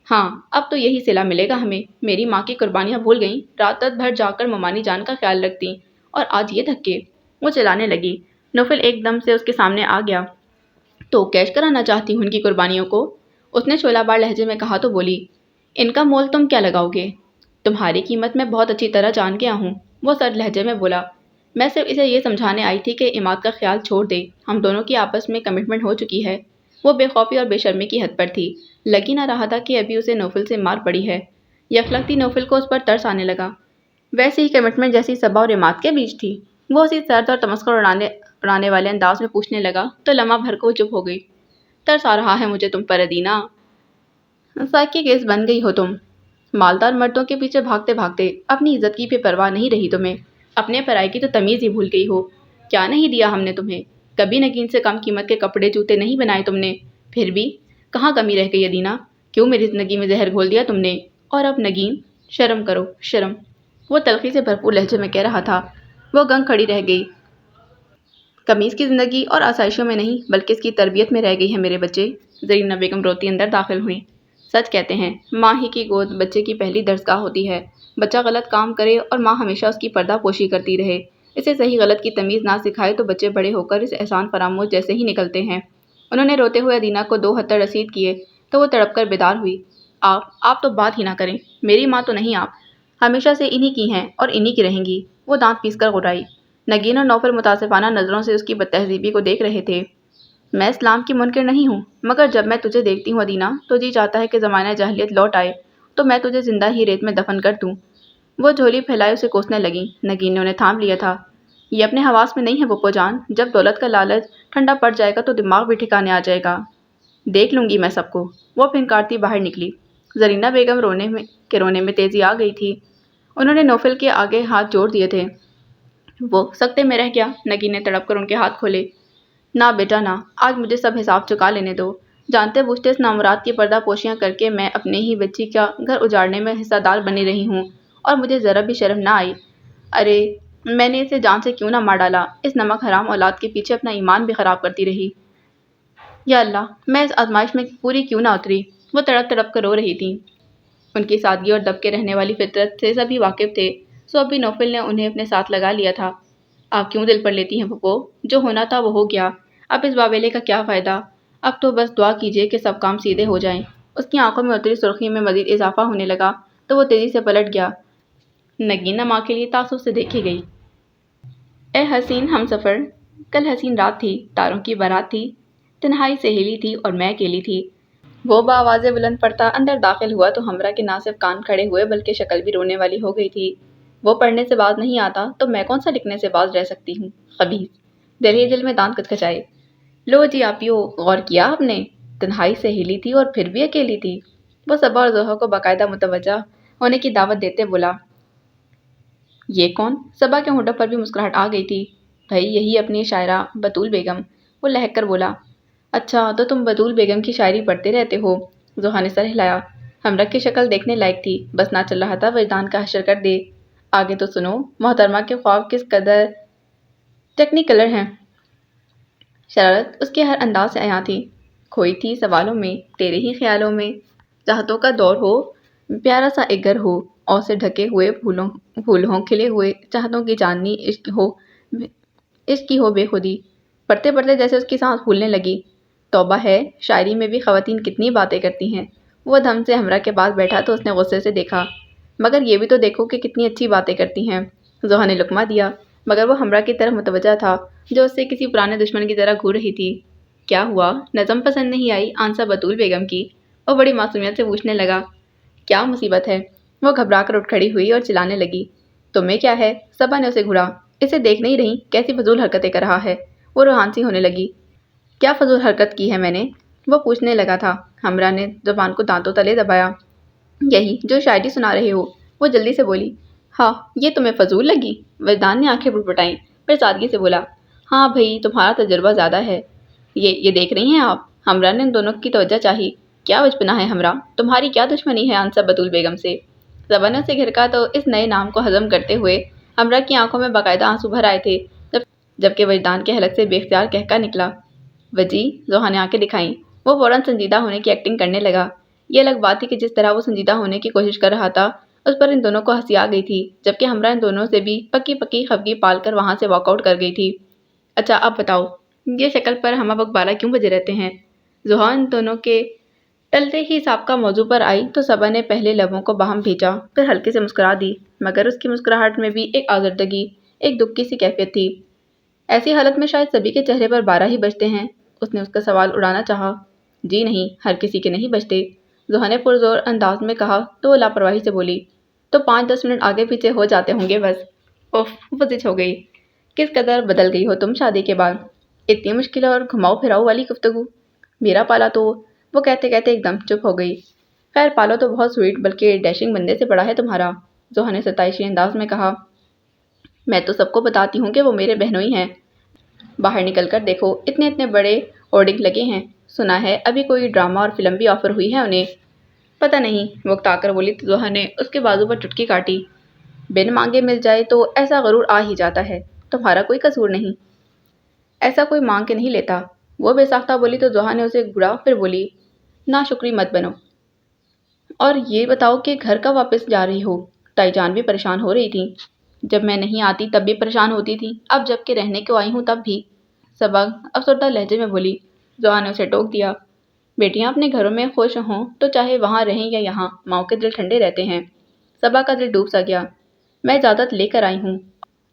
ہاں، اب تو یہی صلہ ملے گا ہمیں۔ میری ماں کی قربانیاں بھول گئیں، رات رات بھر جا کر ممانی جان کا خیال رکھتی، اور آج یہ دھکے۔ وہ چلانے لگی۔ نوفل ایک دم سے اس کے سامنے آ گیا۔ تو کیش کرانا چاہتی ہوں ان کی قربانیوں کو؟ اس نے شعلہ بار لہجے میں کہا تو بولی، ان کا مول تم کیا لگاؤ گے؟ تمہاری قیمت میں بہت اچھی طرح جان گیا ہوں۔ وہ سرد لہجے میں بولا، میں صرف اسے یہ سمجھانے آئی تھی کہ عماد کا خیال چھوڑ دے، ہم دونوں کی آپس میں کمٹمنٹ ہو چکی ہے۔ وہ بے خوفی اور بے شرمی کی حد پر تھی، لگ ہی نہ رہا تھا کہ ابھی اسے نوفل سے مار پڑی ہے۔ یکلگتی نوفل کو اس پر ترس آنے لگا۔ ویسے ہی کمٹمنٹ جیسی صبا اور عماد کے بیچ تھی؟ وہ اسی سرد اور تمسخر اڑانے والے انداز میں پوچھنے لگا تو لمحہ بھر کو چپ ہو گئی۔ ترس آ رہا ہے مجھے تم پر ادینہ، سائیکی کیس بن گئی ہو تم۔ مالدار مردوں کے پیچھے بھاگتے بھاگتے اپنی عزت کی بھی پرواہ نہیں رہی تمہیں، اپنے پرائے کی تو تمیز ہی بھول گئی ہو۔ کیا نہیں دیا ہم نے تمہیں؟ کبھی نگین سے کم قیمت کے کپڑے جوتے نہیں بنائے تم نے، پھر بھی کہاں کمی رہ گئی ادینہ؟ کیوں میری زندگی میں زہر گھول دیا تم نے؟ اور اب نگین، شرم کرو، شرم۔ وہ تلخی سے بھرپور لہجے میں کہہ رہا تھا۔ وہ گنگ کھڑی رہ گئی۔ قمیص کی زندگی اور آسائشوں میں نہیں بلکہ اس کی تربیت میں رہ گئی ہے میرے بچے۔ زرینہ بیگم روتی اندر داخل ہوئی۔ سچ کہتے ہیں، ماں ہی کی گود بچے کی پہلی درسگاہ ہوتی ہے۔ بچہ غلط کام کرے اور ماں ہمیشہ اس کی پردہ پوشی کرتی رہے، اسے صحیح غلط کی تمیز نہ سکھائے تو بچے بڑے ہو کر اس احسان فراموش جیسے ہی نکلتے ہیں۔ انہوں نے روتے ہوئے ادینہ کو 2 ہتھڑ رسید کیے تو وہ تڑپ کر بیدار ہوئی۔ آپ تو بات ہی نہ کریں، میری ماں تو نہیں آپ، ہمیشہ سے انہی کی ہیں اور انہی کی رہیں گی۔ وہ دانت پیس کر گھرائی۔ نگین اور نوفل متاسفانہ نظروں سے اس کی بد تہذیبی کو دیکھ رہے تھے۔ میں اسلام کی منکر نہیں ہوں، مگر جب میں تجھے دیکھتی ہوں ادینہ تو جی چاہتا ہے کہ زمانہ جاہلیت لوٹ آئے تو میں تجھے زندہ ہی ریت میں دفن کر دوں۔ وہ جھولی پھیلائے اسے کوسنے لگیں۔ نگین نے انہیں تھام لیا تھا۔ یہ اپنے حواس میں نہیں ہے پھپھو جان، جب دولت کا لالچ ٹھنڈا پڑ جائے گا تو دماغ بھی ٹھکانے آ جائے گا، دیکھ لوں گی میں سب کو۔ وہ پھنکارتی باہر نکلی۔ زرینہ بیگم رونے میں تیزی آ گئی تھی۔ انہوں نے نوفل کے آگے ہاتھ جوڑ دیے تھے۔ وہ سکتے میں رہ گیا۔ نگین نے تڑپ کر ان کے ہاتھ کھولے۔ نہ بیٹا نہ، آج مجھے سب حساب چکا لینے دو۔ جانتے بوجھتے اس نامراد کی پردہ پوشیاں کر کے میں اپنے ہی بچی کا گھر اجاڑنے میں حصہ دار بنی رہی ہوں اور مجھے ذرا بھی شرم نہ آئی۔ ارے میں نے اسے جان سے کیوں نہ مار ڈالا، اس نمک حرام اولاد کے پیچھے اپنا ایمان بھی خراب کرتی رہی۔ یا اللہ، میں اس آزمائش میں پوری کیوں نہ اتری۔ وہ تڑپ تڑپ کر رو رہی تھیں۔ ان کی سادگی اور دب کے رہنے والی فطرت سے سبھی واقف تھے، سو اب بھی نوفل نے انہیں اپنے ساتھ لگا لیا تھا۔ آپ کیوں دل پر لیتی ہیں پھپھو؟ جو ہونا تھا وہ ہو گیا، اب اس واویلے کا کیا فائدہ؟ اب تو بس دعا کیجیے کہ سب کام سیدھے ہو جائیں۔ اس کی آنکھوں میں اتری سرخی میں مزید اضافہ ہونے لگا تو وہ تیزی سے پلٹ گیا۔ نگینہ ماں کے لیے تعصب سے دیکھی گئی۔ اے حسین ہم سفر، کل حسین رات تھی، تاروں کی بارات تھی، تنہائی سہیلی تھی اور میں اکیلی تھی۔ وہ بآواز بلند پڑھتا اندر داخل ہوا تو ہمراہ کے نہ صرف کان کھڑے ہوئے بلکہ شکل بھی رونے والی ہو گئی تھی۔ وہ پڑھنے سے باز نہیں آتا تو میں کون سا لکھنے سے باز رہ سکتی ہوں؟ خبیث! دل ہی دل میں دانت کچکچائے۔ لو جی آپیو، غور کیا آپ نے؟ تنہائی سہیلی تھی اور پھر بھی اکیلی تھی۔ وہ صبا اور ضحیٰ کو باقاعدہ متوجہ ہونے کی دعوت دیتے بولا۔ یہ کون؟ صبا کے ہونٹوں پر بھی مسکراہٹ آ گئی تھی۔ بھئی یہی اپنی شاعرہ بطول بیگم۔ وہ لہک کر بولا۔ اچھا تو تم بطول بیگم کی شاعری پڑھتے رہتے ہو؟ ضحیٰ نے سر ہلایا۔ ہمراہ کی شکل دیکھنے لائق تھی، بس نہ چل رہا تھا وجدان کا حشر کر دے۔ آگے تو سنو، محترمہ کے خواب کس قدر ٹیکنیکلر ہیں۔ شرارت اس کے ہر انداز سے عیاں تھی۔ کھوئی تھی سوالوں میں، تیرے ہی خیالوں میں۔ چاہتوں کا دور ہو، پیارا سا ایک گھر ہو، اور سے ڈھکے ہوئے پھول ہوں کھلے ہوئے، چاہتوں کی چاندنی عشق کی ہو بے خودی۔ پڑھتے پڑھتے جیسے اس کی سانس پھولنے لگی۔ توبہ ہے، شاعری میں بھی خواتین کتنی باتیں کرتی ہیں۔ وہ دھم سے ہمراہ کے پاس بیٹھا تو اس نے غصے سے دیکھا۔ مگر یہ بھی تو دیکھو کہ کتنی اچھی باتیں کرتی ہیں۔ ضحیٰ نے لقمہ دیا، مگر وہ ہمراہ کی طرف متوجہ تھا جو اس سے کسی پرانے دشمن کی طرح گھور رہی تھی۔ کیا ہوا؟ نظم پسند نہیں آئی آنسا بطول بیگم کی؟ وہ بڑی معصومیت سے پوچھنے لگا۔ کیا مصیبت ہے؟ وہ گھبرا کر اٹھ کھڑی ہوئی اور چلانے لگی۔ تمہیں کیا ہے؟ صبا نے اسے گھورا۔ اسے دیکھ نہیں رہی کیسی فضول حرکتیں کر رہا ہے؟ وہ روحان سی ہونے لگی۔ کیا فضول حرکت کی ہے میں نے؟ وہ پوچھنے لگا تھا۔ ہمراہ نے زبان کو دانتوں تلے دبایا۔ یہی جو شاعری سنا رہے ہو۔ وہ جلدی سے بولی۔ ہاں، یہ تمہیں فضول لگی؟ وجدان نے آنکھیں پٹپٹائیں، پھر سادگی سے بولا۔ ہاں بھئی، تمہارا تجربہ زیادہ ہے۔ یہ دیکھ رہی ہیں آپ؟ ہمراہ نے ان دونوں کی توجہ چاہی۔ کیا بچپنا ہے ہمراہ، تمہاری کیا دشمنی ہے آنسا بطول بیگم سے؟ صبا نے اسے گھرکا تو اس نئے نام کو ہضم کرتے ہوئے ہمراہ کی آنکھوں میں باقاعدہ آنسو بھر آئے تھے، جبکہ وجدان کے حلق سے بے اختیار کہکا نکلا۔ وجی؟ ضحیٰ نے آنکھیں دکھائیں۔ وہ فوراً سنجیدہ ہونے کی ایکٹنگ کرنے لگا۔ یہ الگ بات تھی کہ جس طرح وہ سنجیدہ ہونے کی کوشش کر رہا تھا اس پر ان دونوں کو ہنسی آ گئی تھی، جبکہ ہمراہ ان دونوں سے بھی پکی پکی خفگی پال کر وہاں سے واک آؤٹ کر گئی تھی۔ اچھا اب بتاؤ، یہ شکل پر ہمہ بک بالا کیوں بجے رہتے ہیں؟ ضحیٰ ان دونوں کے ٹلتے ہی سابقہ موضوع پر آئی تو صبا نے پہلے لبوں کو باہم بھیجا، پھر ہلکے سے مسکرا دی، مگر اس کی مسکراہٹ میں بھی ایک آزردگی، ایک دکھ کی سی کیفیت تھی۔ ایسی حالت میں شاید سبھی کے چہرے پر 12 ہی بجتے ہیں۔ اس نے اس کا سوال اڑانا چاہا۔ جی نہیں، ہر کسی کے نہیں بجتے، ضحیٰ نے پرزور انداز میں کہا تو وہ لاپرواہی سے بولی۔ تو 5-10 منٹ آگے پیچھے ہو جاتے ہوں گے بس۔ اوف، وہ زچ ہو گئی۔ کس قدر بدل گئی ہو تم شادی کے بعد۔ اتنی مشکل اور گھماؤ پھراؤ والی گفتگو۔ میرا پالا تو… وہ کہتے کہتے ایک دم چپ ہو گئی۔ خیر پالو تو بہت سویٹ بلکہ ڈیشنگ بندے سے پڑا ہے تمہارا، ضحیٰ نے ستائشی انداز میں کہا۔ میں تو سب کو بتاتی ہوں کہ وہ میرے بہنوئی ہیں۔ باہر نکل کر دیکھو، اتنے اتنے بڑے ہورڈنگ لگے ہیں۔ سنا ہے ابھی کوئی ڈرامہ اور فلم بھی آفر ہوئی ہے انہیں۔ پتہ نہیں، وہ اکتا کر بولی تو ضحیٰ نے اس کے بازو پر چٹکی کاٹی۔ بن مانگے مل جائے تو ایسا غرور آ ہی جاتا ہے، تمہارا کوئی قصور نہیں۔ ایسا کوئی مانگ کے نہیں لیتا، وہ بے ساختہ بولی تو ضحیٰ نے اسے گھورا، پھر بولی۔ نا شکری مت بنو۔ اور یہ بتاؤ کہ گھر کب واپس جا رہی ہو؟ تائی جان بھی پریشان ہو رہی تھی۔ جب میں نہیں آتی تب بھی پریشان ہوتی تھی، اب جب کہ رہنے کو آئی ہوں تب بھی، صبا افسردہ لہجے میں بولی۔ ضحیٰ نے اسے ٹوک دیا۔ بیٹیاں اپنے گھروں میں خوش ہوں تو چاہے وہاں رہیں یا یہاں، ماؤں کے دل ٹھنڈے رہتے ہیں۔ صبا کا دل ڈوب سا گیا۔ میں اجازت لے کر آئی ہوں،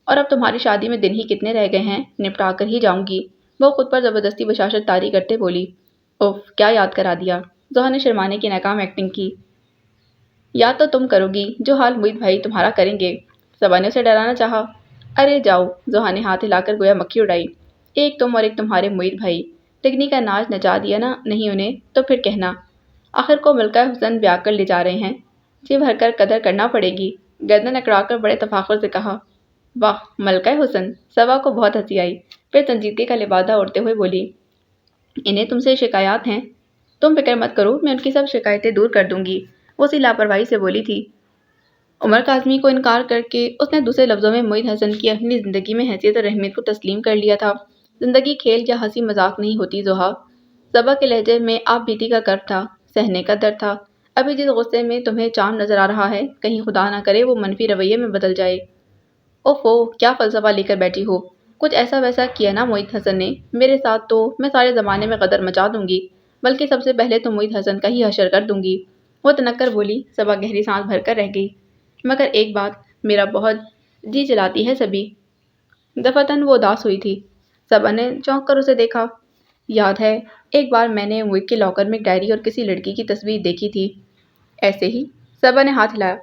اور اب تمہاری شادی میں دن ہی کتنے رہ گئے ہیں، نپٹا کر ہی جاؤں گی۔ وہ خود پر زبردستی بشاشت طاری کرتے بولی۔ اوف، کیا یاد کرا دیا، ضحیٰ نے شرمانے کی ناکام ایکٹنگ کی۔ یا تو تم کرو گی جو حال معید بھائی تمہارا کریں گے، صبا نے اسے ڈرانا چاہا۔ ارے جاؤ، ضحیٰ نے ہاتھ ہلا کر گویا مکھی اڑائی۔ ایک تم اور ایک تمہارے معید بھائی، ٹکنی کا ناچ نچا دیا نا نہیں انہیں تو پھر کہنا۔ آخر کو ملکہ حسن بیاہ کر لے جا رہے ہیں، جی بھر کر قدر کرنا پڑے گی۔ گردن اکڑا کر بڑے تفاخر سے کہا۔ واہ، ملکہ حسن! صبا کو بہت ہنسی آئی، پھر سنجیدگی کا لبادہ اوڑھتے ہوئے بولی۔ انہیں تم سے شکایات ہیں؟ تم فکر مت کرو، میں ان کی سب شکایتیں دور کر دوں گی، وہ اسی لاپرواہی سے بولی تھی۔ عمر کاظمی کو انکار کر کے اس نے دوسرے لفظوں میں معید حسن کی اپنی زندگی میں حیثیت اور اہمیت کو تسلیم کر لیا تھا۔ زندگی کھیل یا ہنسی مذاق نہیں ہوتی ضحیٰ۔ صبا کے لہجے میں آپ بیتی کا کرب تھا، سہنے کا درد تھا۔ ابھی جس غصے میں تمہیں چاند نظر آ رہا ہے، کہیں خدا نہ کرے وہ منفی رویے میں بدل جائے۔ اوفو، کیا فلسفہ لے کر بیٹھی ہو؟ کچھ ایسا ویسا کیا نا معید حسن نے میرے ساتھ تو میں سارے زمانے میں غدر مچا دوں گی، بلکہ سب سے پہلے تو معید حسن کا ہی حشر کر دوں گی۔ وہ تنک کر بولی۔ صبا گہری سانس بھر کر رہ گئی۔ مگر ایک بات میرا بہت جی چلاتی ہے سبھی۔ دفعتاً وہ اداس ہوئی تھی۔ صبا نے چونک کر اسے دیکھا۔ یاد ہے ایک بار میں نے موئک کے لاکر میں ایک ڈائری اور کسی لڑکی کی تصویر دیکھی تھی۔ ایسے ہی؟ صبا نے ہاتھ ہلایا۔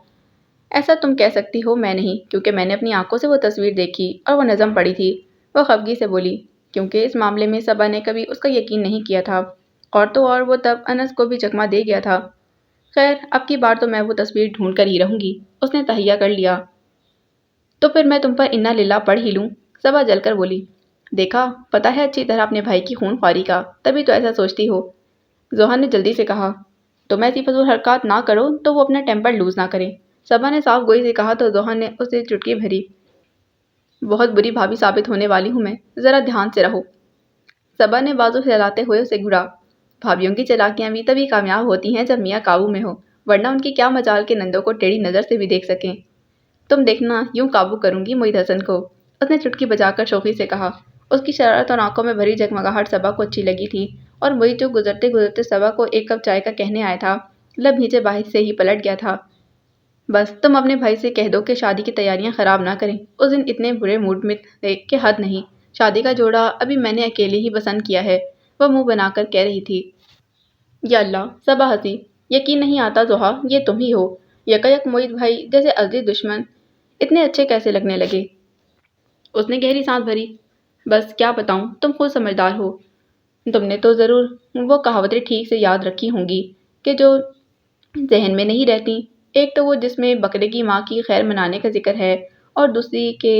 ایسا تم کہہ سکتی ہو، میں نہیں، کیونکہ میں نے اپنی آنکھوں سے وہ تصویر دیکھی اور وہ نظم پڑھی تھی۔ وہ خفگی سے بولی، کیونکہ اس معاملے میں صبا نے کبھی اس کا یقین نہیں کیا تھا، اور تو اور وہ تب انس کو بھی چکمہ دے گیا تھا۔ خیر، اب کی بار تو میں وہ تصویر ڈھونڈ کر ہی رہوں گی، اس نے تہیہ کر لیا۔ تو پھر میں تم پر انا للہ پڑھ ہی لوں، صبا جل کر بولی۔ دیکھا، پتہ ہے اچھی طرح اپنے بھائی کی خون خواری کا، تبھی تو ایسا سوچتی ہو۔ زوہا نے جلدی سے کہا، تم ایسی فضول حرکات نہ کرو تو وہ اپنا ٹیمپر لوز نہ کرے۔ صبا نے صاف گوئی سے کہا تو زوہا نے اسے چٹکی بھری۔ بہت بری بھابھی ثابت ہونے والی ہوں میں، ذرا دھیان سے رہو۔ صبا نے بازو پھیلاتے ہوئے اسے گھورا۔ بھابھیوں کی چالاکیاں بھی تبھی کامیاب ہوتی ہیں جب میاں قابو میں ہو، ورنہ ان کی کیا مجال کے نندوں کو ٹیڑھی نظر سے بھی دیکھ سکیں۔ تم دیکھنا، یوں قابو کروں گی معید حسن کو، اس نے چٹکی بجا کر شوخی سے کہا۔ اس کی شرارت اور آنکھوں میں بھری جگمگاہٹ صبا کو اچھی لگی تھی، اور وہی جو گزرتے گزرتے صبا کو ایک کپ چائے کا کہنے آیا تھا، لب نیچے باہر سے ہی پلٹ گیا تھا۔ بس تم اپنے بھائی سے کہہ دو کہ شادی کی تیاریاں خراب نہ کریں۔ اس دن اتنے برے موڈ میں تھے کہ حد نہیں۔ شادی کا جوڑا ابھی میں نے اکیلے ہی پسند کیا ہے، وہ منہ بنا کر کہہ رہی تھی۔ یا اللہ، صبا ہنسی۔ یقین نہیں آتا زوہا، یہ تم ہی ہو۔ یکایک معید بھائی جیسے ازلی دشمن اتنے اچھے کیسے لگنے لگے؟ اس نے گہری سانس بھری۔ بس کیا بتاؤں، تم خود سمجھدار ہو۔ تم نے تو ضرور وہ کہاوتیں ٹھیک سے یاد رکھی ہوں گی کہ جو ذہن میں نہیں رہتی۔ ایک تو وہ جس میں بکرے کی ماں کی خیر منانے کا ذکر ہے، اور دوسری کہ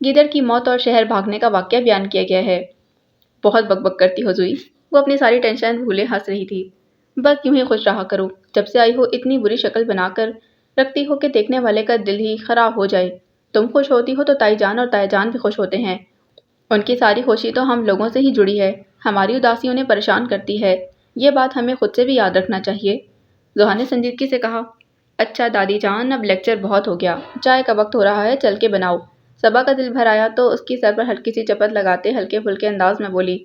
گیدڑ کی موت اور شہر بھاگنے کا واقعہ بیان کیا گیا ہے۔ بہت بک بک کرتی ہو زوئی، وہ اپنی ساری ٹینشن بھولے ہنس رہی تھی۔ بس یوں ہی خوش رہا کرو، جب سے آئی ہو اتنی بری شکل بنا کر رکھتی ہو کہ دیکھنے والے کا دل ہی خراب ہو جائے۔ تم خوش ہوتی ہو تو تائی جان اور تایا جان بھی خوش ہوتے ہیں۔ ان کی ساری خوشی تو ہم لوگوں سے ہی جڑی ہے، ہماری اداسی انہیں پریشان کرتی ہے، یہ بات ہمیں خود سے بھی یاد رکھنا چاہیے۔ زوہا نے سنجیدگی سے کہا۔ اچھا دادی جان، اب لیکچر بہت ہو گیا، چائے کا وقت ہو رہا ہے، چل کے بناؤ۔ صبا کا دل بھر آیا تو اس کی سر پر ہلکی سی چپت لگاتے ہلکے پھلکے انداز میں بولی،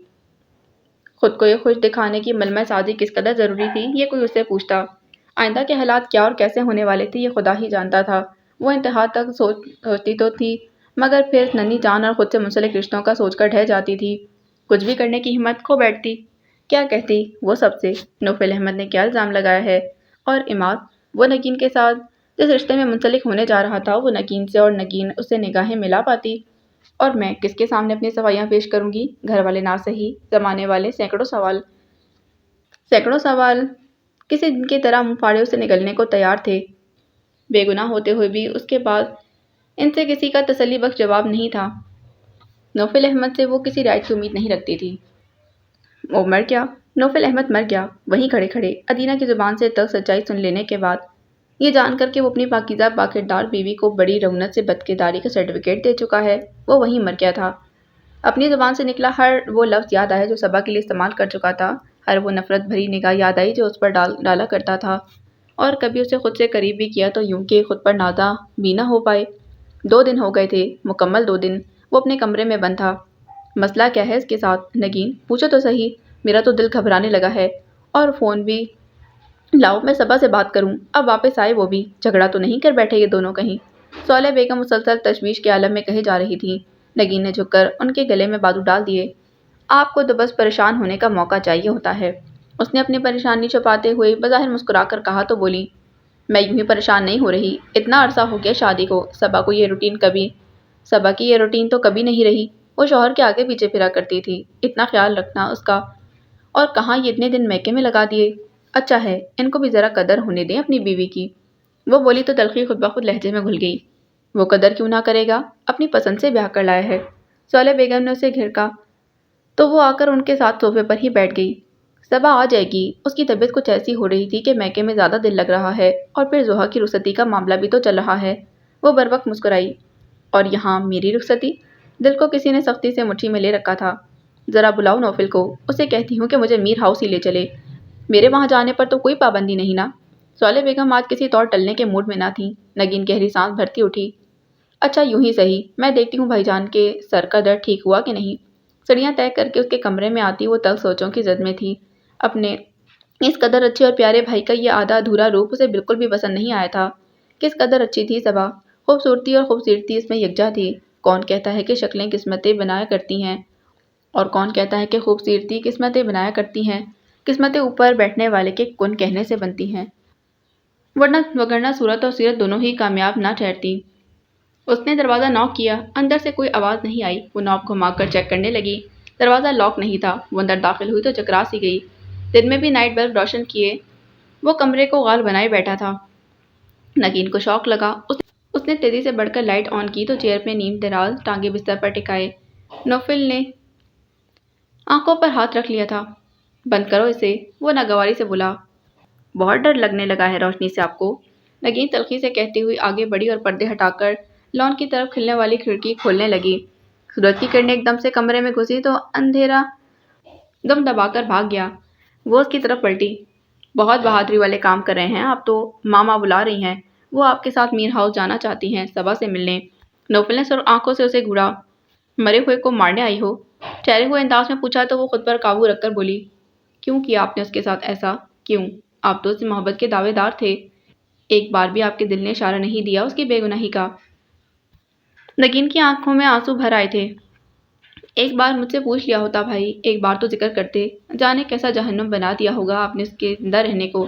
خود کو یہ خوش دکھانے کی ملمہ سازی کس قدر ضروری تھی، یہ کوئی اس سے پوچھتا؟ آئندہ کے حالات کیا اور کیسے ہونے والے تھے، یہ خدا ہی جانتا تھا۔ وہ انتہا تک سوچتی تو تھی، مگر پھر ننھی جان اور خود سے منسلک رشتوں کا سوچ کر ڈھہ جاتی تھی، کچھ بھی کرنے کی ہمت کھو بیٹھتی۔ کیا کہتی وہ سب سے؟ نوفل احمد نے کیا الزام لگایا ہے؟ اور عماد، وہ نگین کے ساتھ جس رشتے میں منسلک ہونے جا رہا تھا، وہ نگین سے، اور نگین اس سے نگاہیں ملا پاتی؟ اور میں کس کے سامنے اپنی صفائیاں پیش کروں گی؟ گھر والے نہ سہی، زمانے والے سینکڑوں سوال کسی دن کی طرح منہ پھاڑے اسے نگلنے کو تیار تھے۔ بے گناہ ہوتے ہوئے بھی اس کے پاس ان سے کسی کا تسلی بخش جواب نہیں تھا۔ نوفل احمد سے وہ کسی رائٹ کی امید نہیں رکھتی تھی۔ وہ مر گیا، نوفل احمد مر گیا، وہیں کھڑے کھڑے ادینہ کی زبان سے تلخ سچائی سن لینے کے بعد، یہ جان کر کہ وہ اپنی پاکیزہ باکردار بیوی کو بڑی رعونت سے بدکرداری کا سرٹیفکیٹ دے چکا ہے، وہ وہیں مر گیا تھا۔ اپنی زبان سے نکلا ہر وہ لفظ یاد آیا جو صبا کے لیے استعمال کر چکا تھا، ہر وہ نفرت بھری نگاہ یاد آئی جو اس پر ڈالا کرتا تھا، اور کبھی اسے خود سے قریب بھی کیا تو یوں کہ خود پر نازاں بھی نہ ہو پائے۔ 2 دن ہو گئے تھے، مکمل 2 دن وہ اپنے کمرے میں بند تھا۔ مسئلہ کیا ہے اس کے ساتھ؟ نگین، پوچھو تو صحیح، میرا تو دل گھبرانے لگا ہے، اور فون بھی لاؤ میں صبا سے بات کروں۔ اب واپس آئے وہ بھی، جھگڑا تو نہیں کر بیٹھے یہ دونوں کہیں؟ صالح بیگم مسلسل تشویش کے عالم میں کہے جا رہی تھی۔ نگین نے جھک کر ان کے گلے میں بازو ڈال دیے۔ آپ کو تو بس پریشان ہونے کا موقع چاہیے ہوتا ہے، اس نے اپنی پریشانی چھپاتے ہوئے بظاہر مسکرا کر کہا تو بولی، میں یوں ہی پریشان نہیں ہو رہی، اتنا عرصہ ہو گیا شادی کو، صبا کی یہ روٹین تو کبھی نہیں رہی، وہ شوہر کے آگے پیچھے پھرا کرتی تھی، اتنا خیال رکھنا اس کا، اور کہاں یہ اتنے دن میکے میں لگا دیے۔ اچھا ہے، ان کو بھی ذرا قدر ہونے دیں اپنی بیوی کی۔ وہ بولی تو تلخی خود بخود لہجے میں گھل گئی۔ وہ قدر کیوں نہ کرے گا، اپنی پسند سے بیاہ کر لایا ہے۔ صالح بیگم نے اسے گھرکا تو وہ آ کر ان کے ساتھ صوفے پر ہی بیٹھ گئی۔ صبا آ جائے گی، اس کی طبیعت کچھ ایسی ہو رہی تھی کہ میکے میں زیادہ دل لگ رہا ہے، اور پھر زوہا کی رخصتی کا معاملہ بھی تو چل رہا ہے۔ وہ بروقت مسکرائی۔ اور یہاں میری رخصتی؟ دل کو کسی نے سختی سے مٹھی میں لے رکھا تھا۔ ذرا بلاؤ نوفل کو، اسے کہتی ہوں کہ مجھے میر ہاؤس ہی لے چلے، میرے وہاں جانے پر تو کوئی پابندی نہیں نا۔ صالح بیگم آج کسی طور ٹلنے کے موڈ میں نہ تھیں۔ نگین گہری سانس بھرتی اٹھی۔ اچھا یوں ہی صحیح، میں دیکھتی ہوں بھائی جان کے سر کا درد ٹھیک ہوا کہ نہیں۔ سڑیاں طے کر کے اس کے کمرے میں آتی وہ تلخ سوچوں کی زد میں تھی۔ اپنے اس قدر اچھے اور پیارے بھائی کا یہ آدھا ادھورا روپ اسے بالکل بھی پسند نہیں آیا تھا۔ کس قدر اچھی تھی صبا، خوبصورتی اور خوبصورتی اس میں یکجا تھی۔ کون کہتا ہے کہ شکلیں قسمتیں بنایا کرتی ہیں، اور کون کہتا ہے کہ خوبصورتی قسمتیں بنایا کرتی ہیں؟ قسمتیں اوپر بیٹھنے والے کے کن کہنے سے بنتی ہیں، وگرنہ صورت اور سیرت دونوں ہی کامیاب نہ ٹھہرتی۔ اس نے دروازہ ناک کیا، اندر سے کوئی آواز نہیں آئی۔ وہ ناپ گھما کر چیک کرنے لگی، دروازہ لاک نہیں تھا۔ وہ اندر داخل ہوئی تو چکرا سی گئی۔ دن میں بھی نائٹ بلب روشن کیے وہ کمرے کو غال بنائے بیٹھا تھا۔ نگین کو شوق لگا، اس نے تیزی سے بڑھ کر لائٹ آن کی تو چیئر پہ نیم دراز ٹانگیں بستر پر ٹکائے نوفل نے آنکھوں پر ہاتھ رکھ لیا تھا۔ بند کرو اسے، وہ ناگواری سے بولا۔ بہت ڈر لگنے لگا ہے روشنی سے آپ کو؟ نگین تلخی سے کہتی ہوئی آگے بڑھی اور پردے ہٹا کر لان کی طرف کھلنے والی کھڑکی کھولنے لگی۔ سورج کی کرنیں ایک دم سے کمرے میں گھسی تو اندھیرا دم دبا کر بھاگ گیا۔ وہ اس کی طرف پلٹی۔ بہت بہادری والے کام کر رہے ہیں آپ تو، ماما بلا رہی ہیں، وہ آپ کے ساتھ میر ہاؤس جانا چاہتی ہیں صبا سے ملنے۔ نوفل نے سر آنکھوں سے اسے گھورا۔ مرے ہوئے کو مارنے آئی ہو؟ ٹھہرے ہوئے انداز میں پوچھا تو وہ خود پر قابو رکھ کر بولی، کیوں کیا آپ نے اس کے ساتھ ایسا؟ کیوں؟ آپ تو اس سے محبت کے دعوے دار تھے، ایک بار بھی آپ کے دل نے اشارہ نہیں دیا اس کی بے گناہی کا۔ نگین کی آنکھوں میں آنسو بھر آئے تھے۔ ایک بار مجھ سے پوچھ لیا ہوتا بھائی، ایک بار تو ذکر کرتے، جانے کیسا جہنم بنا دیا ہوگا آپ نے اس کے زندہ رہنے کو،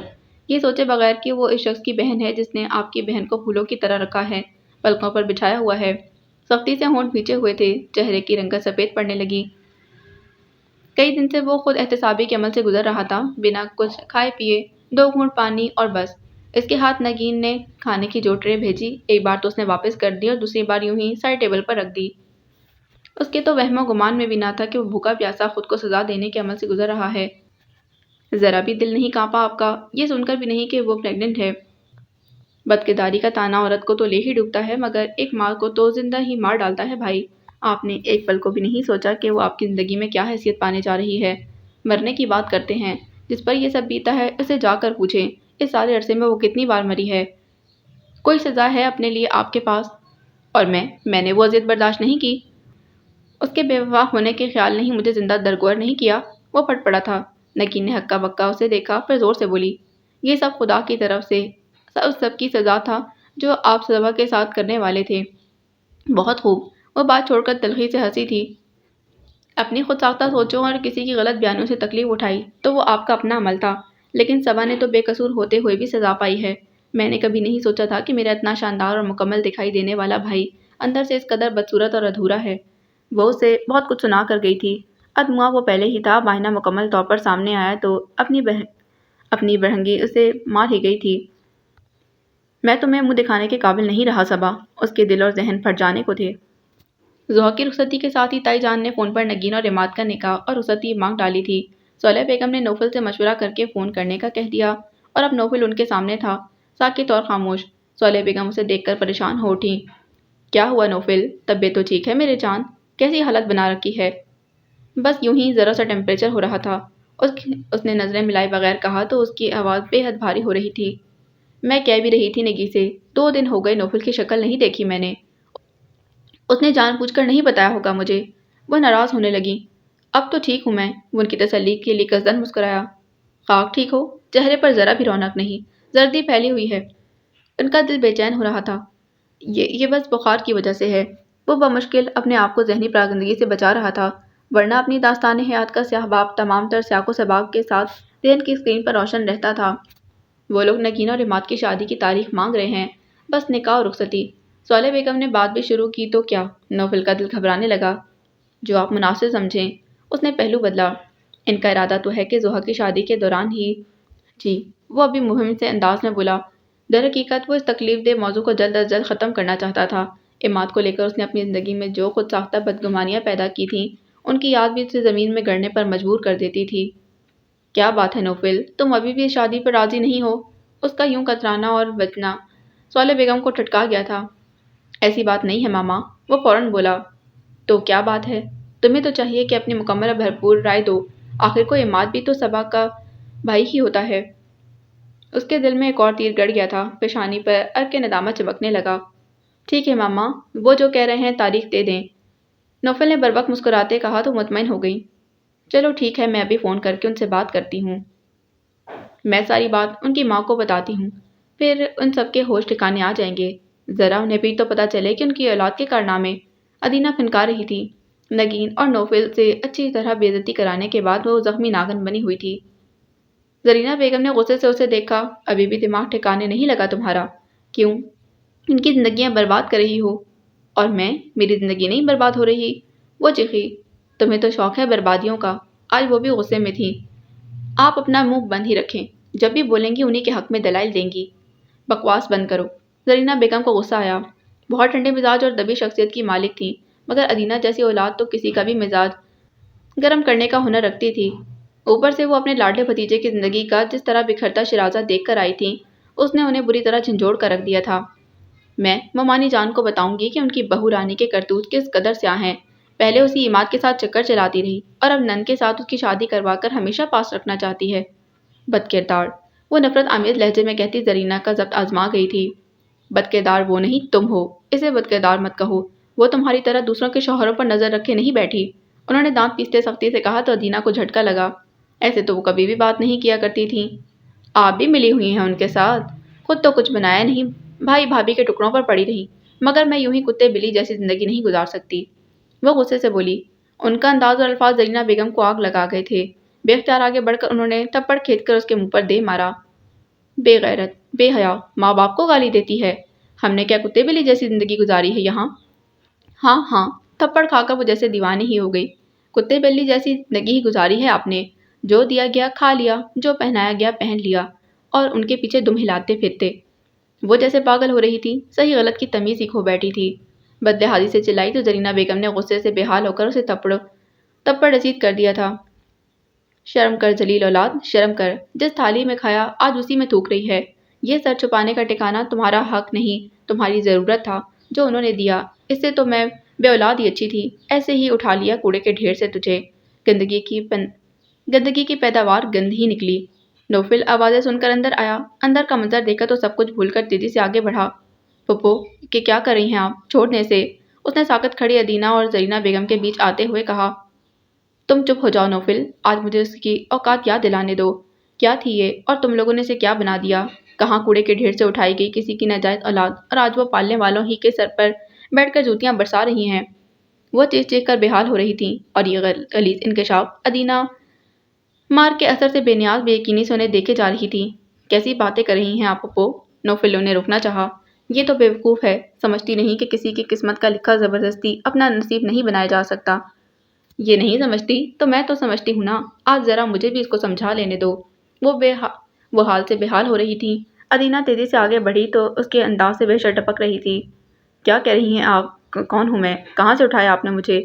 یہ سوچے بغیر کہ وہ اس شخص کی بہن ہے جس نے آپ کی بہن کو پھولوں کی طرح رکھا ہے، پلکوں پر بچھایا ہوا ہے۔ سختی سے ہونٹ بھینچے ہوئے تھے، چہرے کی رنگت سفید پڑنے لگی۔ کئی دن سے وہ خود احتسابی کے عمل سے گزر رہا تھا، بنا کچھ کھائے پیے، 2 گھونٹ پانی اور بس۔ اس کے ہاتھ نگین نے کھانے کی جو ٹرے بھیجی، ایک بار تو اس نے واپس کر دی اور دوسری بار یوں ہی سائڈ ٹیبل پر رکھ دی۔ اس کے تو وہم و گمان میں بھی نہ تھا کہ وہ بھوکا پیاسا خود کو سزا دینے کے عمل سے گزر رہا ہے۔ ذرا بھی دل نہیں کانپا آپ کا، یہ سن کر بھی نہیں کہ وہ پریگننٹ ہے؟ بدکرداری کا تانا عورت کو تو لے ہی ڈوبتا ہے، مگر ایک ماں کو تو زندہ ہی مار ڈالتا ہے بھائی۔ آپ نے ایک پل کو بھی نہیں سوچا کہ وہ آپ کی زندگی میں کیا حیثیت پانے جا رہی ہے۔ مرنے کی بات کرتے ہیں، جس پر یہ سب بیتا ہے اسے جا کر پوچھیں، اس سارے عرصے میں وہ کتنی بار مری ہے؟ کوئی سزا ہے اپنے لیے آپ کے پاس؟ اور میں نے وہ اذیت برداشت نہیں کی، اس کے بے وفا ہونے کے خیال نہیں مجھے زندہ درگور نہیں کیا۔ وہ پھٹ پڑا تھا۔ نگین نے ہکا بکا اسے دیکھا، پھر زور سے بولی، یہ سب خدا کی طرف سے اس سب کی سزا تھا جو آپ صبا کے ساتھ کرنے والے تھے۔ بہت خوب، وہ بات چھوڑ کر تلخی سے ہنسی تھی۔ اپنی خود ساختہ سوچوں اور کسی کی غلط بیانوں سے تکلیف اٹھائی تو وہ آپ کا اپنا عمل تھا، لیکن صبا نے تو بے قصور ہوتے ہوئے بھی سزا پائی ہے۔ میں نے کبھی نہیں سوچا تھا کہ میرا اتنا شاندار اور مکمل دکھائی دینے والا بھائی اندر سے اس قدر بدصورت اور ادھورا ہے۔ وہ اسے بہت کچھ سنا کر گئی تھی۔ ادموا وہ پہلے ہی تھا، ماہنہ مکمل طور پر سامنے آیا تو اپنی برہنگی اسے مار ہی گئی تھی۔ میں تمہیں منہ دکھانے کے قابل نہیں رہا صبا، اس کے دل اور ذہن پھٹ جانے کو تھے۔ ضحیٰ کی رخصتی کے ساتھ ہی تائی جان نے فون پر نگین اور عماد کا نکاح اور رخصتی مانگ ڈالی تھی۔ صالحہ بیگم نے نوفل سے مشورہ کر کے فون کرنے کا کہہ دیا اور اب نوفل ان کے سامنے تھا، ساکت اور خاموش۔ صالحہ بیگم اسے دیکھ کر پریشان ہو اٹھیں۔ کیا ہوا نوفل؟ طبیعت تو ٹھیک ہے میرے جان؟ کیسی حالت بنا رکھی ہے؟ بس یوں ہی ذرا سا ٹیمپریچر ہو رہا تھا، اس نے نظریں ملائے بغیر کہا تو اس کی آواز بے حد بھاری ہو رہی تھی۔ میں کہہ بھی رہی تھی نگی سے، 2 دن ہو گئے نوفل کی شکل نہیں دیکھی میں نے، اس نے جان بوجھ کر نہیں بتایا ہوگا مجھے۔ وہ ناراض ہونے لگی۔ اب تو ٹھیک ہوں میں، وہ ان کی تسلی کے لیے قصدن مسکرایا۔ خاک ٹھیک ہو؟ چہرے پر ذرا بھی رونق نہیں، زردی پھیلی ہوئی ہے۔ ان کا دل بے چین ہو رہا تھا۔ یہ بس بخار کی وجہ سے ہے۔ وہ بمشکل اپنے آپ کو ذہنی پراگندگی سے بچا رہا تھا، ورنہ اپنی داستان حیات کا سیاہ باب تمام تر سیاق و سباق کے ساتھ ذہن کی اسکرین پر روشن رہتا تھا۔ وہ لوگ نگین اور عماد کی شادی کی تاریخ مانگ رہے ہیں، بس نکاح اور رخصتی۔ صالحہ بیگم نے بات بھی شروع کی تو کیا؟ نوفل کا دل گھبرانے لگا۔ جو آپ مناسب سمجھیں، اس نے پہلو بدلا۔ ان کا ارادہ تو ہے کہ ضحیٰ کی شادی کے دوران ہی۔ جی، وہ ابھی مہم سے انداز میں بولا۔ در حقیقت وہ اس تکلیف دہ موضوع کو جلد از جلد ختم کرنا چاہتا تھا۔ عماد کو لے کر اس نے اپنی زندگی میں جو خود ساختہ بدگمانیاں پیدا کی تھیں، ان کی یاد بھی اسے زمین میں گڑنے پر مجبور کر دیتی تھی۔ کیا بات ہے نوفل، تم ابھی بھی اس شادی پر راضی نہیں ہو؟ اس کا یوں کترانا اور بچنا صالحہ بیگم کو ٹھٹکا گیا تھا۔ ایسی بات نہیں ہے ماما، وہ فوراً بولا۔ تو کیا بات ہے؟ تمہیں تو چاہیے کہ اپنی مکمل اور بھرپور رائے دو، آخر کو عماد بھی تو صبا کا بھائی ہی ہوتا ہے۔ اس کے دل میں ایک اور تیر گڑ گیا تھا، پیشانی پر ارق ندامت چمکنے لگا۔ ٹھیک ہے ماما، وہ جو کہہ رہے ہیں تاریخ دے دیں، نوفل نے بروقت مسکراتے کہا تو مطمئن ہو گئی۔ چلو ٹھیک ہے، میں ابھی فون کر کے ان سے بات کرتی ہوں، میں ساری بات ان کی ماں کو بتاتی ہوں، پھر ان سب کے ہوش ٹھکانے آ جائیں گے، ذرا انہیں بھی تو پتہ چلے کہ ان کی اولاد کے کارنامے۔ ادینہ پھنکا رہی تھی۔ نگین اور نوفل سے اچھی طرح بے عزتی کرانے کے بعد وہ زخمی ناگن بنی ہوئی تھی۔ زرینہ بیگم نے غصے سے اسے دیکھا۔ ابھی بھی دماغ ٹھکانے نہیں لگا تمہارا؟ کیوں؟ ان کی زندگیاں برباد کر رہی ہو؟ اور میری زندگی نہیں برباد ہو رہی؟ وہ چیخی۔ تمہیں تو شوق ہے بربادیوں کا۔ آج وہ بھی غصے میں تھی۔ آپ اپنا منہ بند ہی رکھیں، جب بھی بولیں گی انہی کے حق میں دلائل دیں گی۔ بکواس بند کرو۔ زرینہ بیگم کو غصہ آیا۔ بہت ٹھنڈے مزاج اور دبی شخصیت کی مالک تھی، مگر ادینہ جیسی اولاد تو کسی کا بھی مزاج گرم کرنے کا ہنر رکھتی تھی۔ اوپر سے وہ اپنے لاڈلے بھتیجے کی زندگی کا جس طرح بکھرتا شیرازہ دیکھ کر آئی تھی، اس نے انہیں بری طرح جھنجھوڑ کر رکھ دیا تھا۔ میں ممانی جان کو بتاؤں گی کہ ان کی بہو رانی کے کرتوت کس قدر سیاہ ہیں۔ پہلے اسی عماد کے ساتھ چکر چلاتی رہی اور اب نند کے ساتھ اس کی شادی کروا کر ہمیشہ پاس رکھنا چاہتی ہے۔ بد کردار، وہ نفرت آمیز لہجے میں کہتی زرینہ کا ضبط آزما گئی تھی۔ بد کردار وہ نہیں، تم ہو۔ اسے بد کردار مت کہو، وہ تمہاری طرح دوسروں کے شوہروں پر نظر رکھے نہیں بیٹھی۔ انہوں نے دانت پیستے سختی سے کہا تو ادینہ کو جھٹکا لگا۔ ایسے تو وہ کبھی بھی بات نہیں کیا کرتی تھی۔ آپ بھی ملی ہوئی ہیں ان کے ساتھ؟ خود تو کچھ بنایا نہیں، بھائی بھابھی کے ٹکڑوں پر پڑی رہی، مگر میں یوں ہی کتے بلی جیسی زندگی نہیں گزار سکتی۔ وہ غصے سے بولی۔ ان کا انداز اور الفاظ زرینہ بیگم کو آگ لگا گئے تھے۔ بے اختیار آگے بڑھ کر انہوں نے تھپڑ کھینچ کر اس کے منہ پر دے مارا۔ بے غیرت، بے حیا، ماں باپ کو گالی دیتی ہے۔ ہم نے کیا کتے بلی جیسی زندگی گزاری ہے یہاں؟ ہاں ہاں، تھپڑ کھا کر وہ جیسے دیوانی ہی ہو گئی۔ کتے بلی جیسی زندگی ہی گزاری ہے آپ نے۔ جو دیا گیا کھا لیا، جو پہنایا گیا پہن لیا، اور ان کے پیچھے دم ہلاتے پھرتے۔ وہ جیسے پاگل ہو رہی تھی، صحیح غلط کی تمیز ہی کھو بیٹھی تھی۔ بدلہازی سے چلائی تو زرینہ بیگم نے غصے سے بے حال ہو کر اسے تھپڑ رسید کر دیا تھا۔ شرم کر ذلیل اولاد، شرم کر۔ جس تھالی میں کھایا آج اسی میں تھوک رہی ہے۔ یہ سر چھپانے کا ٹھکانہ تمہارا حق نہیں، تمہاری ضرورت تھا جو انہوں نے دیا۔ اس سے تو میں بے اولاد ہی اچھی تھی، ایسے ہی اٹھا لیا کوڑے کے ڈھیر سے تجھے۔ گندگی کی پیداوار گند ہی نکلی۔ نوفل آوازیں سن کر اندر آیا۔ اندر کا منظر دیکھا تو سب کچھ بھول کر تیزی سے آگے بڑھا۔ پھپھو، کہ کیا کر رہی ہیں آپ؟ چھوڑنے سے، اس نے ساکت کھڑی ادینہ اور زرینہ بیگم کے بیچ آتے ہوئے کہا۔ تم چپ ہو جاؤ نوفل، آج مجھے اس کی اوقات یاد دلانے دو۔ کیا تھی یہ، اور تم لوگوں نے اسے کیا بنا دیا؟ کہاں کوڑے کے ڈھیر سے اٹھائی گئی کسی کی ناجائز اولاد، اور آج وہ پالنے والوں ہی کے سر پر بیٹھ کر جوتیاں برسا رہی ہیں۔ وہ چیخ چیخ کر بے حال ہو رہی تھیں، اور یہ غلیظ انکشاف ادینہ مار کے اثر سے بے نیاز بے یقینی سے انہیں دیکھے جا رہی تھی۔ کیسی باتیں کر رہی ہیں آپ پھپھو؟ نوفل نے روکنا چاہا۔ یہ تو بیوقوف ہے، سمجھتی نہیں کہ کسی کی قسمت کا لکھا زبردستی اپنا نصیب نہیں بنایا جا سکتا۔ یہ نہیں سمجھتی تو میں تو سمجھتی ہوں نا، آج ذرا مجھے بھی اس کو سمجھا لینے دو۔ وہ حال سے بے حال ہو رہی تھی۔ ادینہ تیزی سے آگے بڑھی تو اس کے انداز سے وحشت ٹپک رہی تھی۔ کیا کہہ رہی ہیں آپ؟ کون ہوں میں؟ کہاں سے اٹھایا آپ نے مجھے؟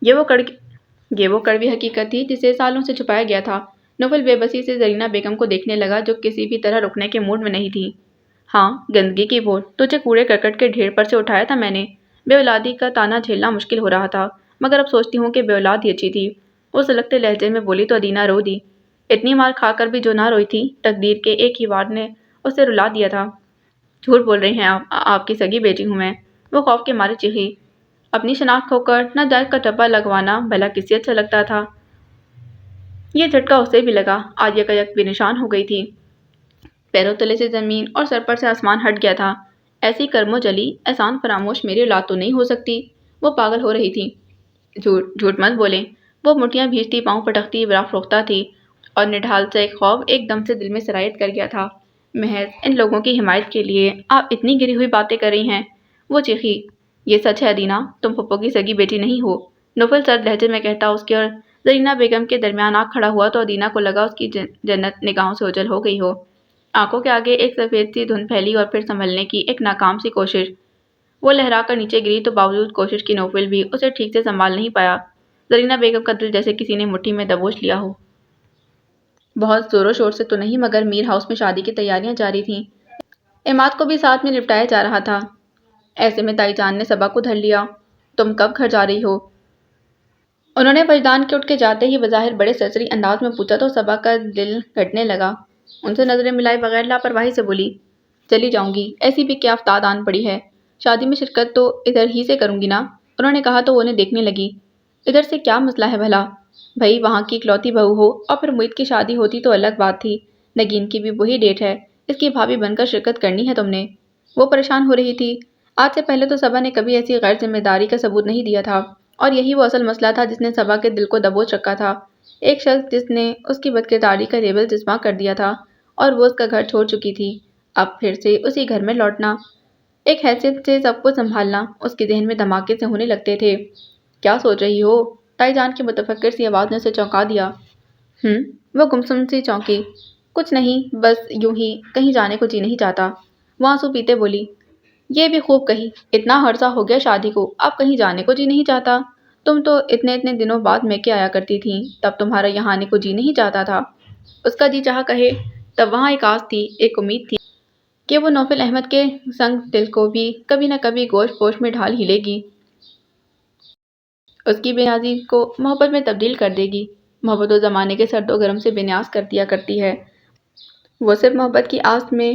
یہ وہ کڑوی حقیقت تھی جسے سالوں سے چھپایا گیا تھا۔ نوفل بے بسی سے زرینہ بیگم کو دیکھنے لگا جو کسی بھی طرح رکنے کے موڈ میں نہیں تھی۔ ہاں، گندگی کی بول، تجھے کوڑے کرکٹ کے ڈھیر پر سے اٹھایا تھا میں نے۔ بے اولادی کا تانا جھیلنا مشکل ہو رہا تھا، مگر اب سوچتی ہوں کہ بے اولاد ہی اچھی تھی۔ وہ سلگتے لہجے میں بولی تو ادینہ رو دی۔ اتنی مار کھا کر بھی جو نہ روئی تھی، تقدیر کے ایک ہی وار نے اسے رلا دیا تھا۔ جھوٹ بول رہی ہیں آپ کی سگی بیٹی ہوں میں، وہ خوف کے مارے چیخی۔ اپنی شناخت کھو کر ناجائز کا ٹپا لگوانا بھلا کسی اچھا لگتا تھا؟ یہ جھٹکا اسے بھی لگا، آج یکایک بے نشان ہو گئی تھی۔ پیروں تلے سے زمین اور سر پر سے آسمان ہٹ گیا تھا۔ ایسی کرم و جلی، احسان فراموش میری اولاد تو نہیں ہو سکتی۔ وہ پاگل ہو رہی تھی۔ جھوٹ مت بولیں۔ وہ مٹھیاں بھیجتی، پاؤں پٹکتی، برافروختہ تھی، اور نڈھال سا ایک خوف ایک دم سے دل میں سرایت کر گیا تھا۔ محض ان لوگوں کی حمایت کے لیے آپ اتنی گری ہوئی باتیں کر رہی ہیں؟ وہ چیخی۔ یہ سچ ہے ادینہ، تم پھپھو کی سگی بیٹی نہیں ہو، نوفل سرد لہجے میں کہتا اس کے اور زرینہ بیگم کے درمیان آ کھڑا ہوا تو ادینہ کو لگا اس کی جنت نگاہوں سے اوجھل ہو گئی ہو۔ آنکھوں کے آگے ایک سفید سی دھند پھیلی اور پھر سنبھلنے کی ایک ناکام سی کوشش۔ وہ لہرا کر نیچے گری تو باوجود کوشش کی نوفل بھی اسے ٹھیک سے سنبھال نہیں پایا۔ زرینہ بیگم کا دل جیسے کسی نے مٹھی میں دبوچ لیا ہو۔ بہت زور و شور سے تو نہیں، مگر میر ہاؤس میں شادی کی تیاریاں جاری تھیں۔ عماد کو بھی ساتھ میں لپٹایا جا رہا تھا۔ ایسے میں تائی جان نے صبا کو دھر لیا۔ تم کب گھر جا رہی ہو؟ انہوں نے وجدان کے اٹھ کے جاتے ہی بظاہر بڑے سرسری انداز میں پوچھا تو صبا کا دل گھٹنے لگا۔ ان سے نظریں ملائے بغیر لاپرواہی سے بولی، چلی جاؤں گی، ایسی بھی کیا افتاد آن پڑی ہے، شادی میں شرکت تو ادھر ہی سے کروں گی نا۔ انہوں نے کہا تو وہ انہیں دیکھنے لگی۔ ادھر سے کیا مسئلہ ہے بھلا؟ بھئی وہاں کی اکلوتی بہو ہو، اور پھر معید کی شادی ہوتی تو الگ بات تھی۔ نگین کی بھی وہی ڈیٹ ہے، اس کی بھابھی بن کر شرکت کرنی ہے تم نے۔ وہ پریشان ہو رہی تھی۔ آج سے پہلے تو صبا نے کبھی ایسی غیر ذمہ داری کا ثبوت نہیں دیا تھا۔ اور یہی وہ اصل مسئلہ تھا جس نے صبا کے دل کو دبوچ رکھا تھا۔ ایک شخص جس نے اس کی بدکرداری کا لیبل جسما کر دیا تھا اور وہ اس کا گھر چھوڑ چکی تھی۔ اب پھر سے اسی گھر میں لوٹنا، ایک حیثیت سے سب کو سنبھالنا اس کے ذہن میں دھماکے سے ہونے لگتے تھے۔ کیا سوچ رہی ہو؟ تائی جان کی متفکر سی آواز نے اسے چونکا دیا۔ وہ گمسم سی چونکی۔ کچھ نہیں، بس یوں ہی کہیں جانے کو جی نہیں چاہتا، وہ آنسو پیتے بولی۔ یہ بھی خوب کہی، اتنا عرصہ ہو گیا شادی کو، اب کہیں جانے کو جی نہیں چاہتا؟ تم تو اتنے دنوں بعد میکے آیا کرتی تھیں، تب تمہارا یہاں آنے کو جی نہیں چاہتا تھا؟ اس کا جی چاہا کہے، تب وہاں ایک آس تھی، ایک امید تھی کہ وہ نوفل احمد کے سنگ دل کو بھی کبھی نہ کبھی گوشت پوش میں ڈھال ہی لے گی، اس کی بے نیازی کو محبت میں تبدیل کر دے گی۔ محبت و زمانے کے سرد و گرم سے بے نیاز کر دیا کرتی ہے۔ وہ صرف محبت کی آس میں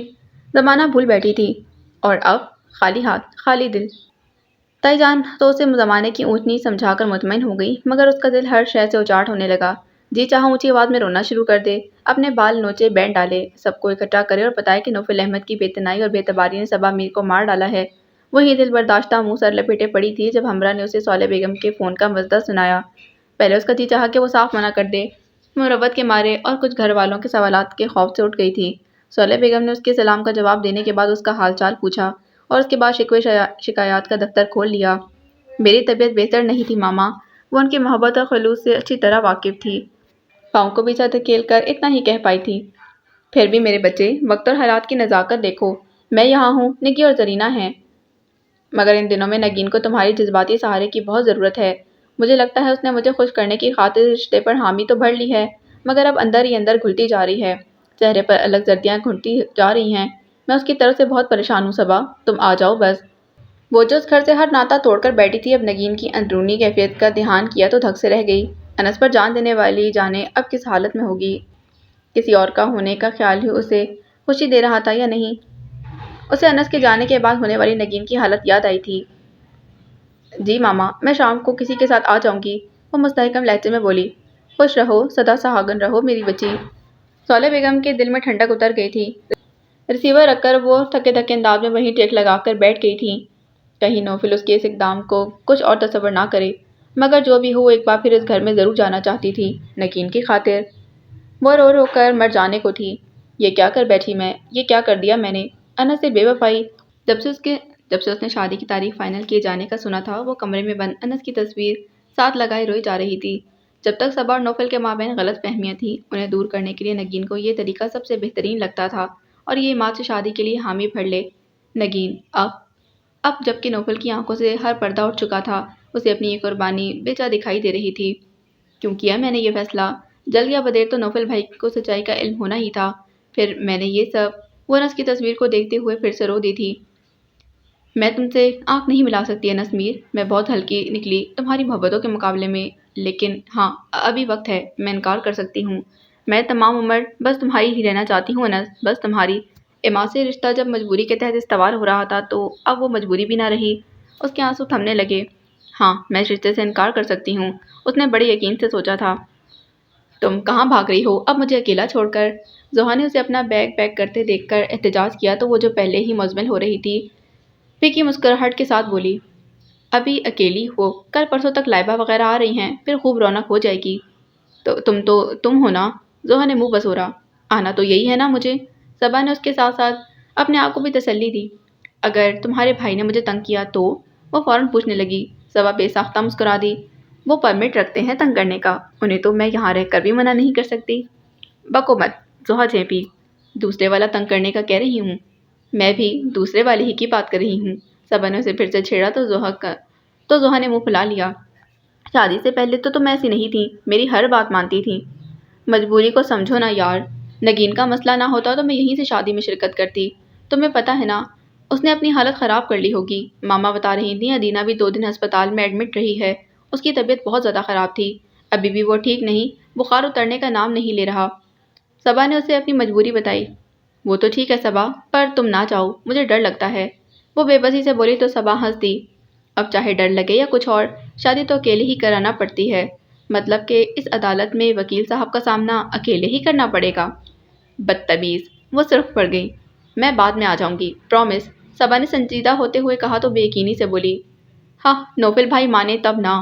زمانہ بھول بیٹھی تھی، اور اب خالی ہاتھ خالی دل۔ تائی جان تو اسے زمانے کی اونچ نیچ سمجھا کر مطمئن ہو گئی، مگر اس کا دل ہر شے سے اچاٹ ہونے لگا۔ جی چاہا اونچی آواز میں رونا شروع کر دے، اپنے بال نوچے بینڈ ڈالے، سب کو اکٹھا کرے اور بتائے کہ نوفل احمد کی بے اعتنائی اور بے اعتباری نے صبا میر کو مار ڈالا ہے۔ وہی دل برداشتہ منہ سر لپیٹے پڑی تھی جب ہمراہ نے اسے صالح بیگم کے فون کا مزدہ سنایا۔ پہلے اس کا جی چاہا کہ وہ صاف منع کر دے، مروت کے مارے اور کچھ گھر والوں کے سوالات کے خوف سے اٹھ گئی تھی۔ صالح بیگم نے اس کے سلام کا جواب دینے کے بعد اس کا حال چال پوچھا اور اس کے بعد شکوے شکایات کا دفتر کھول لیا۔ میری طبیعت بہتر نہیں تھی ماما، وہ ان کی محبت اور خلوص سے اچھی طرح واقف تھی، پاؤں کو پیچھے دھکیل کر اتنا ہی کہہ پائی تھی۔ پھر بھی میرے بچے، وقت اور حالات کی نزاکت دیکھو، میں یہاں ہوں، نکی اور زرینہ ہیں، مگر ان دنوں میں نگین کو تمہاری جذباتی سہارے کی بہت ضرورت ہے۔ مجھے لگتا ہے اس نے مجھے خوش کرنے کی خاطر رشتے پر حامی تو بھر لی ہے، مگر اب اندر ہی اندر گھلتی جا رہی ہے، چہرے پر الگ زردیاں گھٹتی جا رہی ہیں۔ میں اس کی طرف سے بہت پریشان ہوں صبا، تم آ جاؤ بس۔ وہ جو اس گھر سے ہر ناطہ توڑ کر بیٹھی تھی، اب نگین کی اندرونی کیفیت کا دھیان کیا تو دھک سے رہ گئی۔ انس پر جان دینے والی جانے اب کس حالت میں ہوگی، کسی اور کا ہونے کا خیال ہی اسے خوشی دے رہا تھا یا نہیں؟ اسے انس کے جانے کے بعد ہونے والی نگین کی حالت یاد آئی تھی۔ جی ماما، میں شام کو کسی کے ساتھ آ جاؤں گی، وہ مستحکم لہجے میں بولی۔ خوش رہو، سدا سہاگن رہو میری بچی۔ صالح بیگم کے دل میں ٹھنڈک اتر گئی تھی۔ ریسیور رکھ کر وہ تھکے تھکے انداز میں وہیں ٹیک لگا کر بیٹھ گئی تھی، کہیں نوفل اس کے اس اقدام کو کچھ اور تصور نہ کرے، مگر جو بھی ہو ایک بار پھر اس گھر میں ضرور جانا چاہتی تھی، نگین کی خاطر۔ وہ رو رو کر مر جانے کو تھی۔ یہ کیا کر بیٹھی میں، یہ کیا کر دیا میں نے؟ انس سے بے وفائی۔ جب سے اس نے شادی کی تاریخ فائنل کیے جانے کا سنا تھا، وہ کمرے میں بند انس کی تصویر ساتھ لگائے روئی جا رہی تھی۔ جب تک صبا اور نوفل کے مابین غلط فہمیاں تھیں، انہیں دور کرنے کے لیے نگین کو یہ طریقہ سب سے بہترین لگتا تھا، اور یہ ماں سے شادی کے لیے حامی بھر لے۔ نگین اب جبکہ نوفل کی آنکھوں سے ہر پردہ اٹھ چکا تھا، اسے اپنی یہ قربانی بے جا دکھائی دے رہی تھی۔ کیوں کیا میں نے یہ فیصلہ؟ جلد یا بدیر تو نوفل بھائی کو سچائی کا علم ہونا ہی تھا، پھر میں نے یہ سب۔ وہ انس کی تصویر کو دیکھتے ہوئے پھر سے رو دی تھی۔ میں تم سے آنکھ نہیں ملا سکتی انس میر، میں بہت ہلکی نکلی تمہاری محبتوں کے مقابلے میں، لیکن ہاں ابھی وقت ہے، میں انکار کر سکتی ہوں، میں تمام عمر بس تمہاری ہی رہنا چاہتی ہوں انس، بس تمہاری۔ ایما سے رشتہ جب مجبوری کے تحت استوار ہو رہا تھا تو اب وہ مجبوری بھی نہ رہی۔ اس کے آنسو تھمنے لگے۔ ہاں میں اس رشتے سے انکار کر سکتی ہوں، اس نے بڑے یقین سے سوچا تھا۔ تم کہاں بھاگ رہی ہو اب مجھے اکیلا چھوڑ کر؟ زوہا نے اسے اپنا بیگ پیک کرتے دیکھ کر احتجاج کیا تو وہ جو پہلے ہی مزمل ہو رہی تھی، پھیکی مسکراہٹ کے ساتھ بولی، ابھی اکیلی ہو؟ کل پرسوں تک لائبہ وغیرہ آ رہی ہیں، پھر خوب رونق ہو جائے گی۔ تو تم ہو نا؟ زوہا نے منہ بسورا۔ آنا تو یہی ہے نا مجھے؟ صبا نے اس کے ساتھ ساتھ اپنے آپ کو بھی تسلی دی۔ اگر تمہارے بھائی نے مجھے تنگ کیا تو؟ وہ فوراً پوچھنے لگی۔ صبا بے ساختہ مسکرا دی۔ وہ پرمٹ رکھتے ہیں تنگ کرنے کا، انہیں تو میں یہاں رہ کر بھی منع نہیں کر سکتی۔ بکو مت، زوہا جھیپی، دوسرے والا تنگ کرنے کا کہہ رہی ہوں، میں بھی دوسرے والے ہی کی بات کر رہی ہوں۔ صبا نے اسے پھر سے چھیڑا تو زوہا نے منہ پھلا لیا۔ شادی سے پہلے تو تم ایسی نہیں تھی، میری ہر بات مانتی تھی۔ مجبوری کو سمجھو نا یار، نگین کا مسئلہ نہ ہوتا تو میں یہیں سے شادی میں شرکت کرتی، تمہیں پتہ ہے نا اس نے اپنی حالت خراب کر لی ہوگی۔ ماما بتا رہی تھیں ادینہ بھی 2 دن ہسپتال میں ایڈمٹ رہی ہے، اس کی طبیعت بہت زیادہ خراب تھی، ابھی بھی وہ ٹھیک نہیں، بخار اترنے کا نام نہیں لے رہا۔ صبا نے اسے اپنی مجبوری بتائی۔ وہ تو ٹھیک ہے صبا، پر تم نہ جاؤ، مجھے ڈر لگتا ہے، وہ بے بسی سے بولی تو صبا ہنس دی۔ اب چاہے ڈر لگے یا کچھ اور، شادی تو اکیلے ہی کرانا پڑتی ہے، مطلب کہ اس عدالت میں وکیل صاحب کا سامنا اکیلے ہی کرنا پڑے گا۔ بدتمیز، وہ سرخ پڑ گئی۔ میں بعد میں آ جاؤں گی، پرومس، صبا نے سنجیدہ ہوتے ہوئے کہا تو بے یقینی سے بولی۔ ہاں نوفل بھائی مانے تب نا،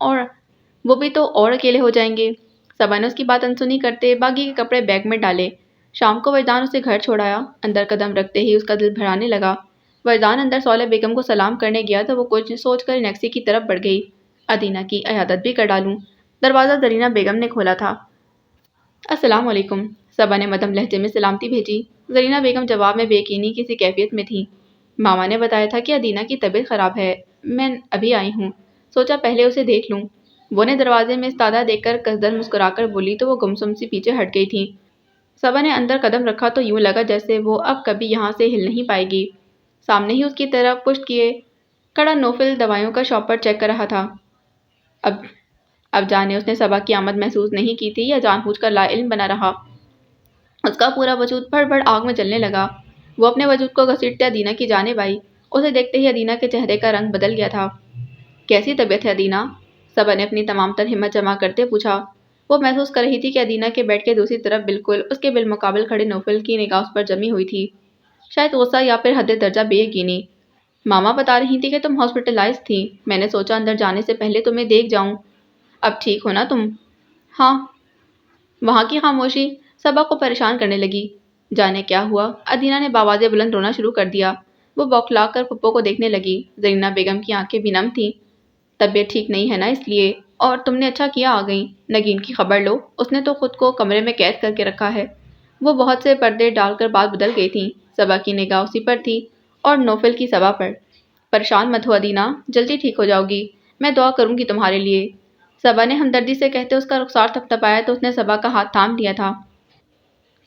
اور اکیلے ہو جائیں گے۔ صبا نے اس کی بات انسنی کرتے باغی کے کپڑے بیگ میں ڈالے۔ شام کو وجدان اسے گھر چھوڑایا۔ اندر قدم رکھتے ہی اس کا دل بھرانے لگا۔ وجدان اندر صالح بیگم کو سلام کرنے گیا تو وہ کچھ سوچ کر نیکسی کی طرف بڑھ گئی۔ ادینہ کی عیادت بھی کر ڈالوں۔ دروازہ زرینہ بیگم نے کھولا تھا۔ السلام علیکم، صبا نے مدھم لہجے میں سلامتی بھیجی۔ زرینہ بیگم جواب میں بے یقینی کی سی کیفیت میں تھی۔ ماما نے بتایا تھا کہ ادینہ کی طبیعت خراب ہے، میں ابھی آئی ہوں، سوچا پہلے اسے دیکھ لوں۔ وہ نے دروازے میں استادہ دیکھ کر قصدن مسکرا کر بولی تو وہ گمسم سی پیچھے ہٹ گئی تھی۔ صبا نے اندر قدم رکھا تو یوں لگا جیسے وہ اب کبھی یہاں سے ہل نہیں پائے گی۔ سامنے ہی اس کی طرف پشت کیے کھڑا نوفل دوائیوں کا شاپر چیک کر رہا تھا۔ اب جانے اس نے صبا کی آمد محسوس نہیں کی تھی یا جان بوجھ کر لا علم بنا رہا۔ اس کا پورا وجود بھڑ بھڑ آگ میں جلنے لگا۔ وہ اپنے وجود کو گھسیٹتے ادینہ کی جانب آئی۔ اسے دیکھتے ہی ادینہ کے چہرے کا رنگ بدل گیا تھا۔ کیسی طبیعت ہے ادینہ؟ صبا نے اپنی تمام تر ہمت جمع کرتے پوچھا۔ وہ محسوس کر رہی تھی کہ ادینہ کے بیڈ کے دوسری طرف بالکل اس کے بالمقابل کھڑے نوفل کی نگاہ اس پر جمی ہوئی تھی، شاید غصہ یا پھر حد درجہ بے یقینی۔ ماما بتا رہی تھی کہ تم ہاسپٹلائز تھی، میں نے سوچا اندر جانے سے پہلے تمہیں دیکھ جاؤں۔ اب ٹھیک ہو نا تم؟ ہاں۔ وہاں کی خاموشی صبا کو پریشان کرنے لگی۔ جانے کیا ہوا؟ ادینہ نے باواز بلند رونا شروع کر دیا۔ وہ بوکھلا کر پھپھو کو دیکھنے لگی۔ زرینہ بیگم کی آنکھیں بھی نم تھیں۔ طبیعت ٹھیک نہیں ہے نا اس لیے، اور تم نے اچھا کیا آ گئیں۔ نگین کی خبر لو، اس نے تو خود کو کمرے میں قید کر کے رکھا ہے۔ وہ بہت سے پردے ڈال کر بات بدل گئی تھیں۔ صبا کی نگاہ اسی پر تھی اور نوفل کی صبا پر۔ پریشان مت ہو ادینہ، جلدی ٹھیک ہو جاؤ گی، میں دعا کروں گی تمہارے لیے۔ صبا نے ہمدردی سے کہتے اس کا رخسار تھپتھپایا تو اس نے صبا کا ہاتھ تھام لیا تھا۔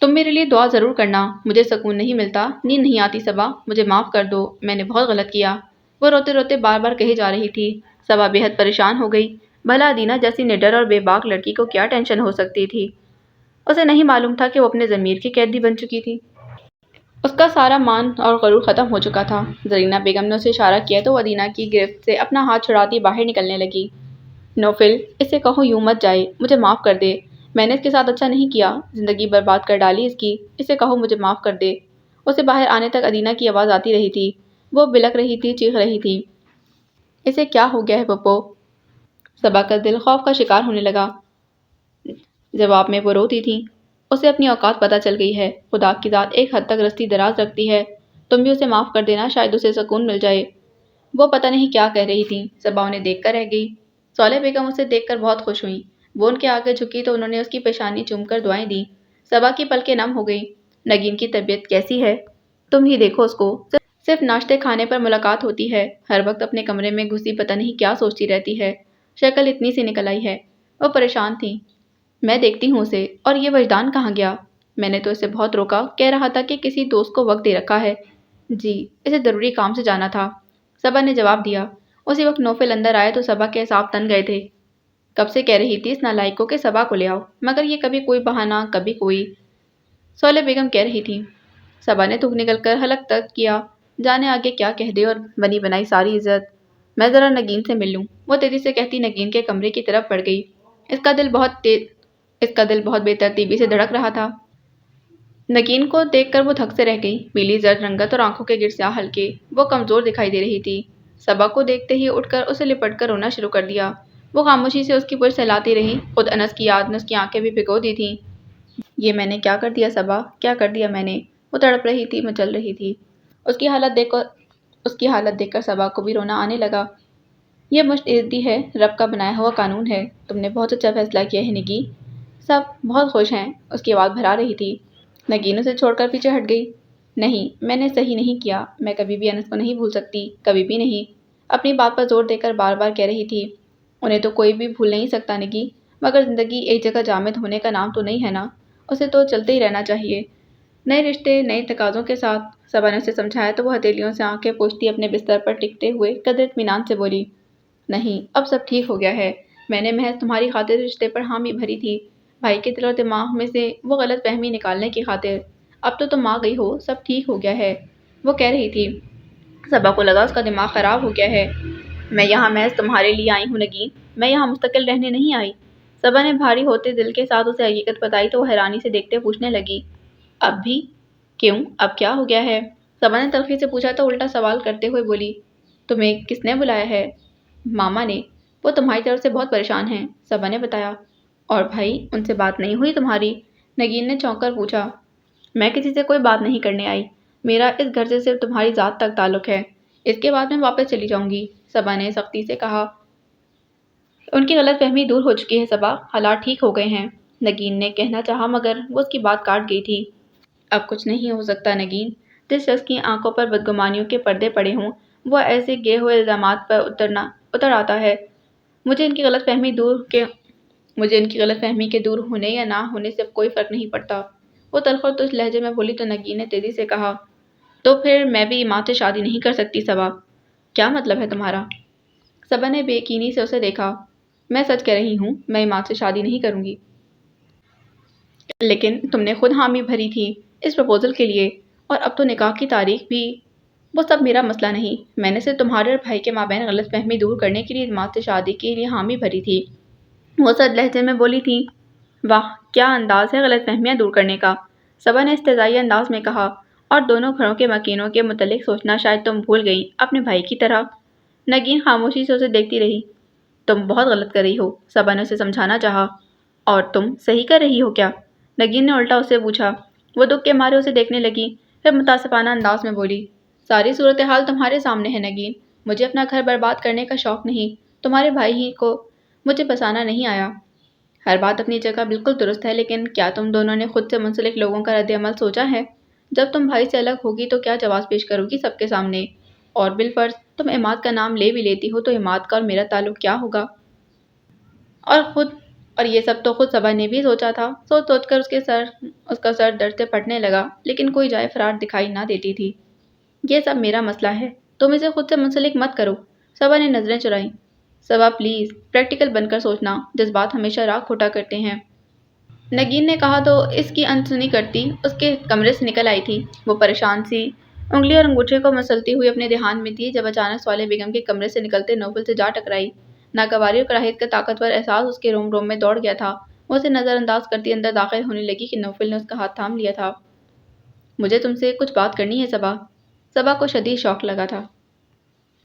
تم میرے لیے دعا ضرور کرنا، مجھے سکون نہیں ملتا، نیند نہیں آتی صبا، مجھے معاف کر دو، میں نے بہت غلط کیا۔ وہ روتے روتے بار بار کہے جا رہی تھی۔ صبا بے حد پریشان ہو گئی۔ بھلا ادینہ جیسی نڈر اور بے باک لڑکی کو کیا ٹینشن ہو سکتی تھی؟ اسے نہیں معلوم تھا کہ وہ اپنے ضمیر کی قیدی بن چکی تھی۔ اس کا سارا مان اور غرور ختم ہو چکا تھا۔ زرینہ بیگم نے اسے اشارہ کیا تو وہ ادینہ کی گرفت سے اپنا ہاتھ چھڑاتی باہر نکلنے لگی۔ نوفل، اسے کہو یوں مت جائے، مجھے معاف کر دے، میں نے اس کے ساتھ اچھا نہیں کیا، زندگی برباد کر ڈالی اس کی، اسے کہو مجھے معاف کر دے۔ اسے باہر آنے تک ادینہ کی آواز آتی رہی تھی۔ وہ بلک رہی تھی، چیخ رہی تھی۔ اسے کیا ہو گیا ہے پپو؟ صبا کا دل خوف کا شکار ہونے لگا۔ جواب میں وہ روتی تھی۔ اسے اپنی اوقات پتہ چل گئی ہے۔ خدا کی ذات ایک حد تک رستی دراز رکھتی ہے، تم بھی اسے معاف کر دینا، شاید اسے سکون مل جائے۔ وہ پتہ نہیں کیا کہہ رہی تھیں۔ صبا انہیں دیکھ کر رہ گئی۔ صالح بیگم اسے دیکھ کر بہت خوش ہوئیں۔ وہ ان کے آگے جھکی تو انہوں نے اس کی پیشانی چوم کر دعائیں دیں۔ صبا کی پلکیں نم ہو گئیں۔ نگین کی طبیعت کیسی ہے؟ تم ہی دیکھو اس کو، صرف ناشتے کھانے پر ملاقات ہوتی ہے، ہر وقت اپنے کمرے میں گھسی پتہ نہیں کیا سوچتی رہتی ہے، شکل اتنی سی نکل آئی ہے۔ وہ پریشان تھیں۔ میں دیکھتی ہوں اسے، اور یہ وجدان کہاں گیا؟ میں نے تو اسے بہت روکا، کہہ رہا تھا کہ کسی دوست کو وقت دے رکھا ہے۔ جی، اسے ضروری کام سے جانا تھا، صبا نے جواب دیا۔ اسی وقت نوفل اندر آئے تو صبا کے اعصاب تن گئے تھے۔ کب سے کہہ رہی تھی اس نالائق کو کہ صبا کو لے آؤ، مگر یہ کبھی کوئی بہانہ کبھی کوئی۔ صالح بیگم کہہ رہی تھی۔ صبا نے تھوک نکل کر حلق تک کیا، جانے آگے کیا کہہ دے، اور بنی بنائی ساری عزت۔ میں ذرا نگین سے مل لوں، وہ تیزی سے کہتی نگین کے کمرے کی طرف بڑھ گئی۔ اس کا دل بہت بے ترتیبی سے دھڑک رہا تھا۔ نگین کو دیکھ کر وہ دھک سے رہ گئی۔ پیلی زرد رنگت اور آنکھوں کے گر سیاہ حلقے، وہ کمزور دکھائی دے رہی تھی۔ صبا کو دیکھتے ہی اٹھ کر اسے لپٹ کر رونا شروع کر دیا۔ وہ خاموشی سے اس کی پشت سہلاتی رہی۔ خود انس کی یاد نے اس کی آنکھیں بھی بھگو دی تھیں۔ یہ میں نے کیا کر دیا صبا، کیا کر دیا میں نے؟ وہ تڑپ رہی تھی، مچل رہی تھی۔ اس کی حالت دیکھ کر صبا کو بھی رونا آنے لگا۔ یہ مشت عزتی ہے، رب کا بنایا ہوا قانون ہے، تم نے بہت اچھا فیصلہ کیا ہے نگی، سب بہت خوش ہیں۔ اس کی آواز بھرا رہی تھی۔ نگین اسے چھوڑ کر پیچھے ہٹ گئی۔ نہیں، میں نے صحیح نہیں کیا، میں کبھی بھی انس کو نہیں بھول سکتی، کبھی بھی نہیں۔ اپنی بات پر زور دے کر بار بار کہہ رہی تھی۔ انہیں تو کوئی بھی بھول نہیں سکتا نگی، مگر زندگی ایک جگہ جامد ہونے کا نام تو نہیں ہے نا، اسے تو چلتے ہی رہنا چاہیے، نئے رشتے نئے تقاضوں کے ساتھ۔ صبا نے اسے سمجھایا تو وہ ہتھیلیوں سے آنکھیں پوچھتی اپنے بستر پر ٹکتے ہوئے قدر اطمینان سے بولی۔ نہیں، اب سب ٹھیک ہو گیا ہے، میں نے محض تمہاری خاطر رشتے پر حامی بھری تھی، بھائی کے دل اور دماغ میں سے وہ غلط فہمی نکالنے کی خاطر۔ اب تو تم آ گئی ہو، سب ٹھیک ہو گیا ہے، وہ کہہ رہی تھی۔ صبا کو لگا اس کا دماغ خراب ہو گیا ہے۔ میں یہاں محض تمہارے لیے آئی ہوں نگین، میں یہاں مستقل رہنے نہیں آئی۔ صبا نے بھاری ہوتے دل کے ساتھ اسے حقیقت بتائی تو وہ حیرانی سے دیکھتے پوچھنے لگی۔ اب بھی؟ کیوں، اب کیا ہو گیا ہے؟ صبا نے تلخی سے پوچھا تو الٹا سوال کرتے ہوئے بولی۔ تمہیں کس نے بلایا ہے؟ ماما نے۔ وہ تمہاری طرف سے بہت پریشان ہیں، صبا نے بتایا۔ اور بھائی، ان سے بات نہیں ہوئی تمہاری؟ نگین نے چونک کر پوچھا۔ میں کسی سے کوئی بات نہیں کرنے آئی، میرا اس گھر سے صرف تمہاری ذات تک تعلق ہے، اس کے بعد میں واپس چلی جاؤں گی، صبا نے سختی سے کہا۔ ان کی غلط فہمی دور ہو چکی ہے صبا، حالات ٹھیک ہو گئے ہیں، نگین نے کہنا چاہا مگر وہ اس کی بات کاٹ گئی تھی۔ اب کچھ نہیں ہو سکتا نگین، جس شخص کی آنکھوں پر بدگمانیوں کے پردے پڑے ہوں وہ ایسے گئے ہوئے الزامات پر اتر آتا ہے۔ مجھے ان کی غلط فہمی کے دور ہونے یا نہ ہونے سے کوئی فرق نہیں پڑتا، وہ تلخ اور ترش لہجے میں بولی تو نگین نے تیزی سے کہا، تو پھر میں بھی عماد سے شادی نہیں کر سکتی صبا؟ کیا مطلب ہے تمہارا؟ صبا نے بے یقینی سے اسے دیکھا۔ میں سچ کہہ رہی ہوں، میں عماد سے شادی نہیں کروں گی۔ لیکن تم نے خود حامی بھری تھی اس پرپوزل کے لیے، اور اب تو نکاح کی تاریخ بھی۔ وہ سب میرا مسئلہ نہیں، میں نے صرف تمہارے اور بھائی کے مابین غلط فہمی دور کرنے کے لیے عماد سے شادی کے لیے حامی بھری تھی، وہ سرد لہجے میں بولی تھی۔ واہ، کیا انداز ہے غلط فہمیاں دور کرنے کا، صبا نے استہزائی انداز میں کہا، اور دونوں گھروں کے مکینوں کے متعلق سوچنا شاید تم بھول گئی اپنے بھائی کی طرح۔ نگین خاموشی سے اسے دیکھتی رہی۔ تم بہت غلط کر رہی ہو، صبا نے اسے سمجھانا چاہا۔ اور تم صحیح کر رہی ہو کیا؟ نگین نے الٹا اسے پوچھا۔ وہ دکھ کے مارے اسے دیکھنے لگی، پھر متاسفانہ انداز میں بولی، ساری صورتحال تمہارے سامنے ہے نگین، مجھے اپنا گھر برباد کرنے کا شوق نہیں، تمہارے بھائی ہی کو مجھے بسانا نہیں آیا۔ ہر بات اپنی جگہ بالکل درست ہے، لیکن کیا تم دونوں نے خود سے منسلک لوگوں کا رد عمل سوچا ہے؟ جب تم بھائی سے الگ ہوگی تو کیا جواز پیش کرو گی سب کے سامنے؟ اور بالفرض تم عماد کا نام لے بھی لیتی ہو تو عماد کا اور میرا تعلق کیا ہوگا؟ اور یہ سب تو خود صبا نے بھی سوچا تھا۔ سوچ سوچ کر اس کا سر درد سے پھٹنے لگا، لیکن کوئی جائے فرار دکھائی نہ دیتی تھی۔ یہ سب میرا مسئلہ ہے، تم اسے خود سے منسلک مت کرو، صبا نے نظریں چرائیں۔ صبا پلیز، پریکٹیکل بن کر سوچنا، جذبات ہمیشہ راہ کھوٹا کرتے ہیں، نگین نے کہا تو اس کی انسنی کرتی اس کے کمرے سے نکل آئی تھی۔ وہ پریشان سی انگلی اور انگوٹھے کو مسلتی ہوئی اپنے دھیان میں تھی جب اچانک صالح بیگم کے کمرے سے نکلتے نوفل سے جا ٹکرائی۔ ناگواری اور کراہیت کا طاقتور احساس اس کے روم میں دوڑ گیا تھا۔ وہ اسے نظر انداز کرتی اندر داخل ہونے لگی کہ نوفل نے اس کا ہاتھ تھام لیا تھا۔ مجھے تم سے کچھ بات کرنی ہے صبا۔ صبا کو شدید شوق لگا تھا۔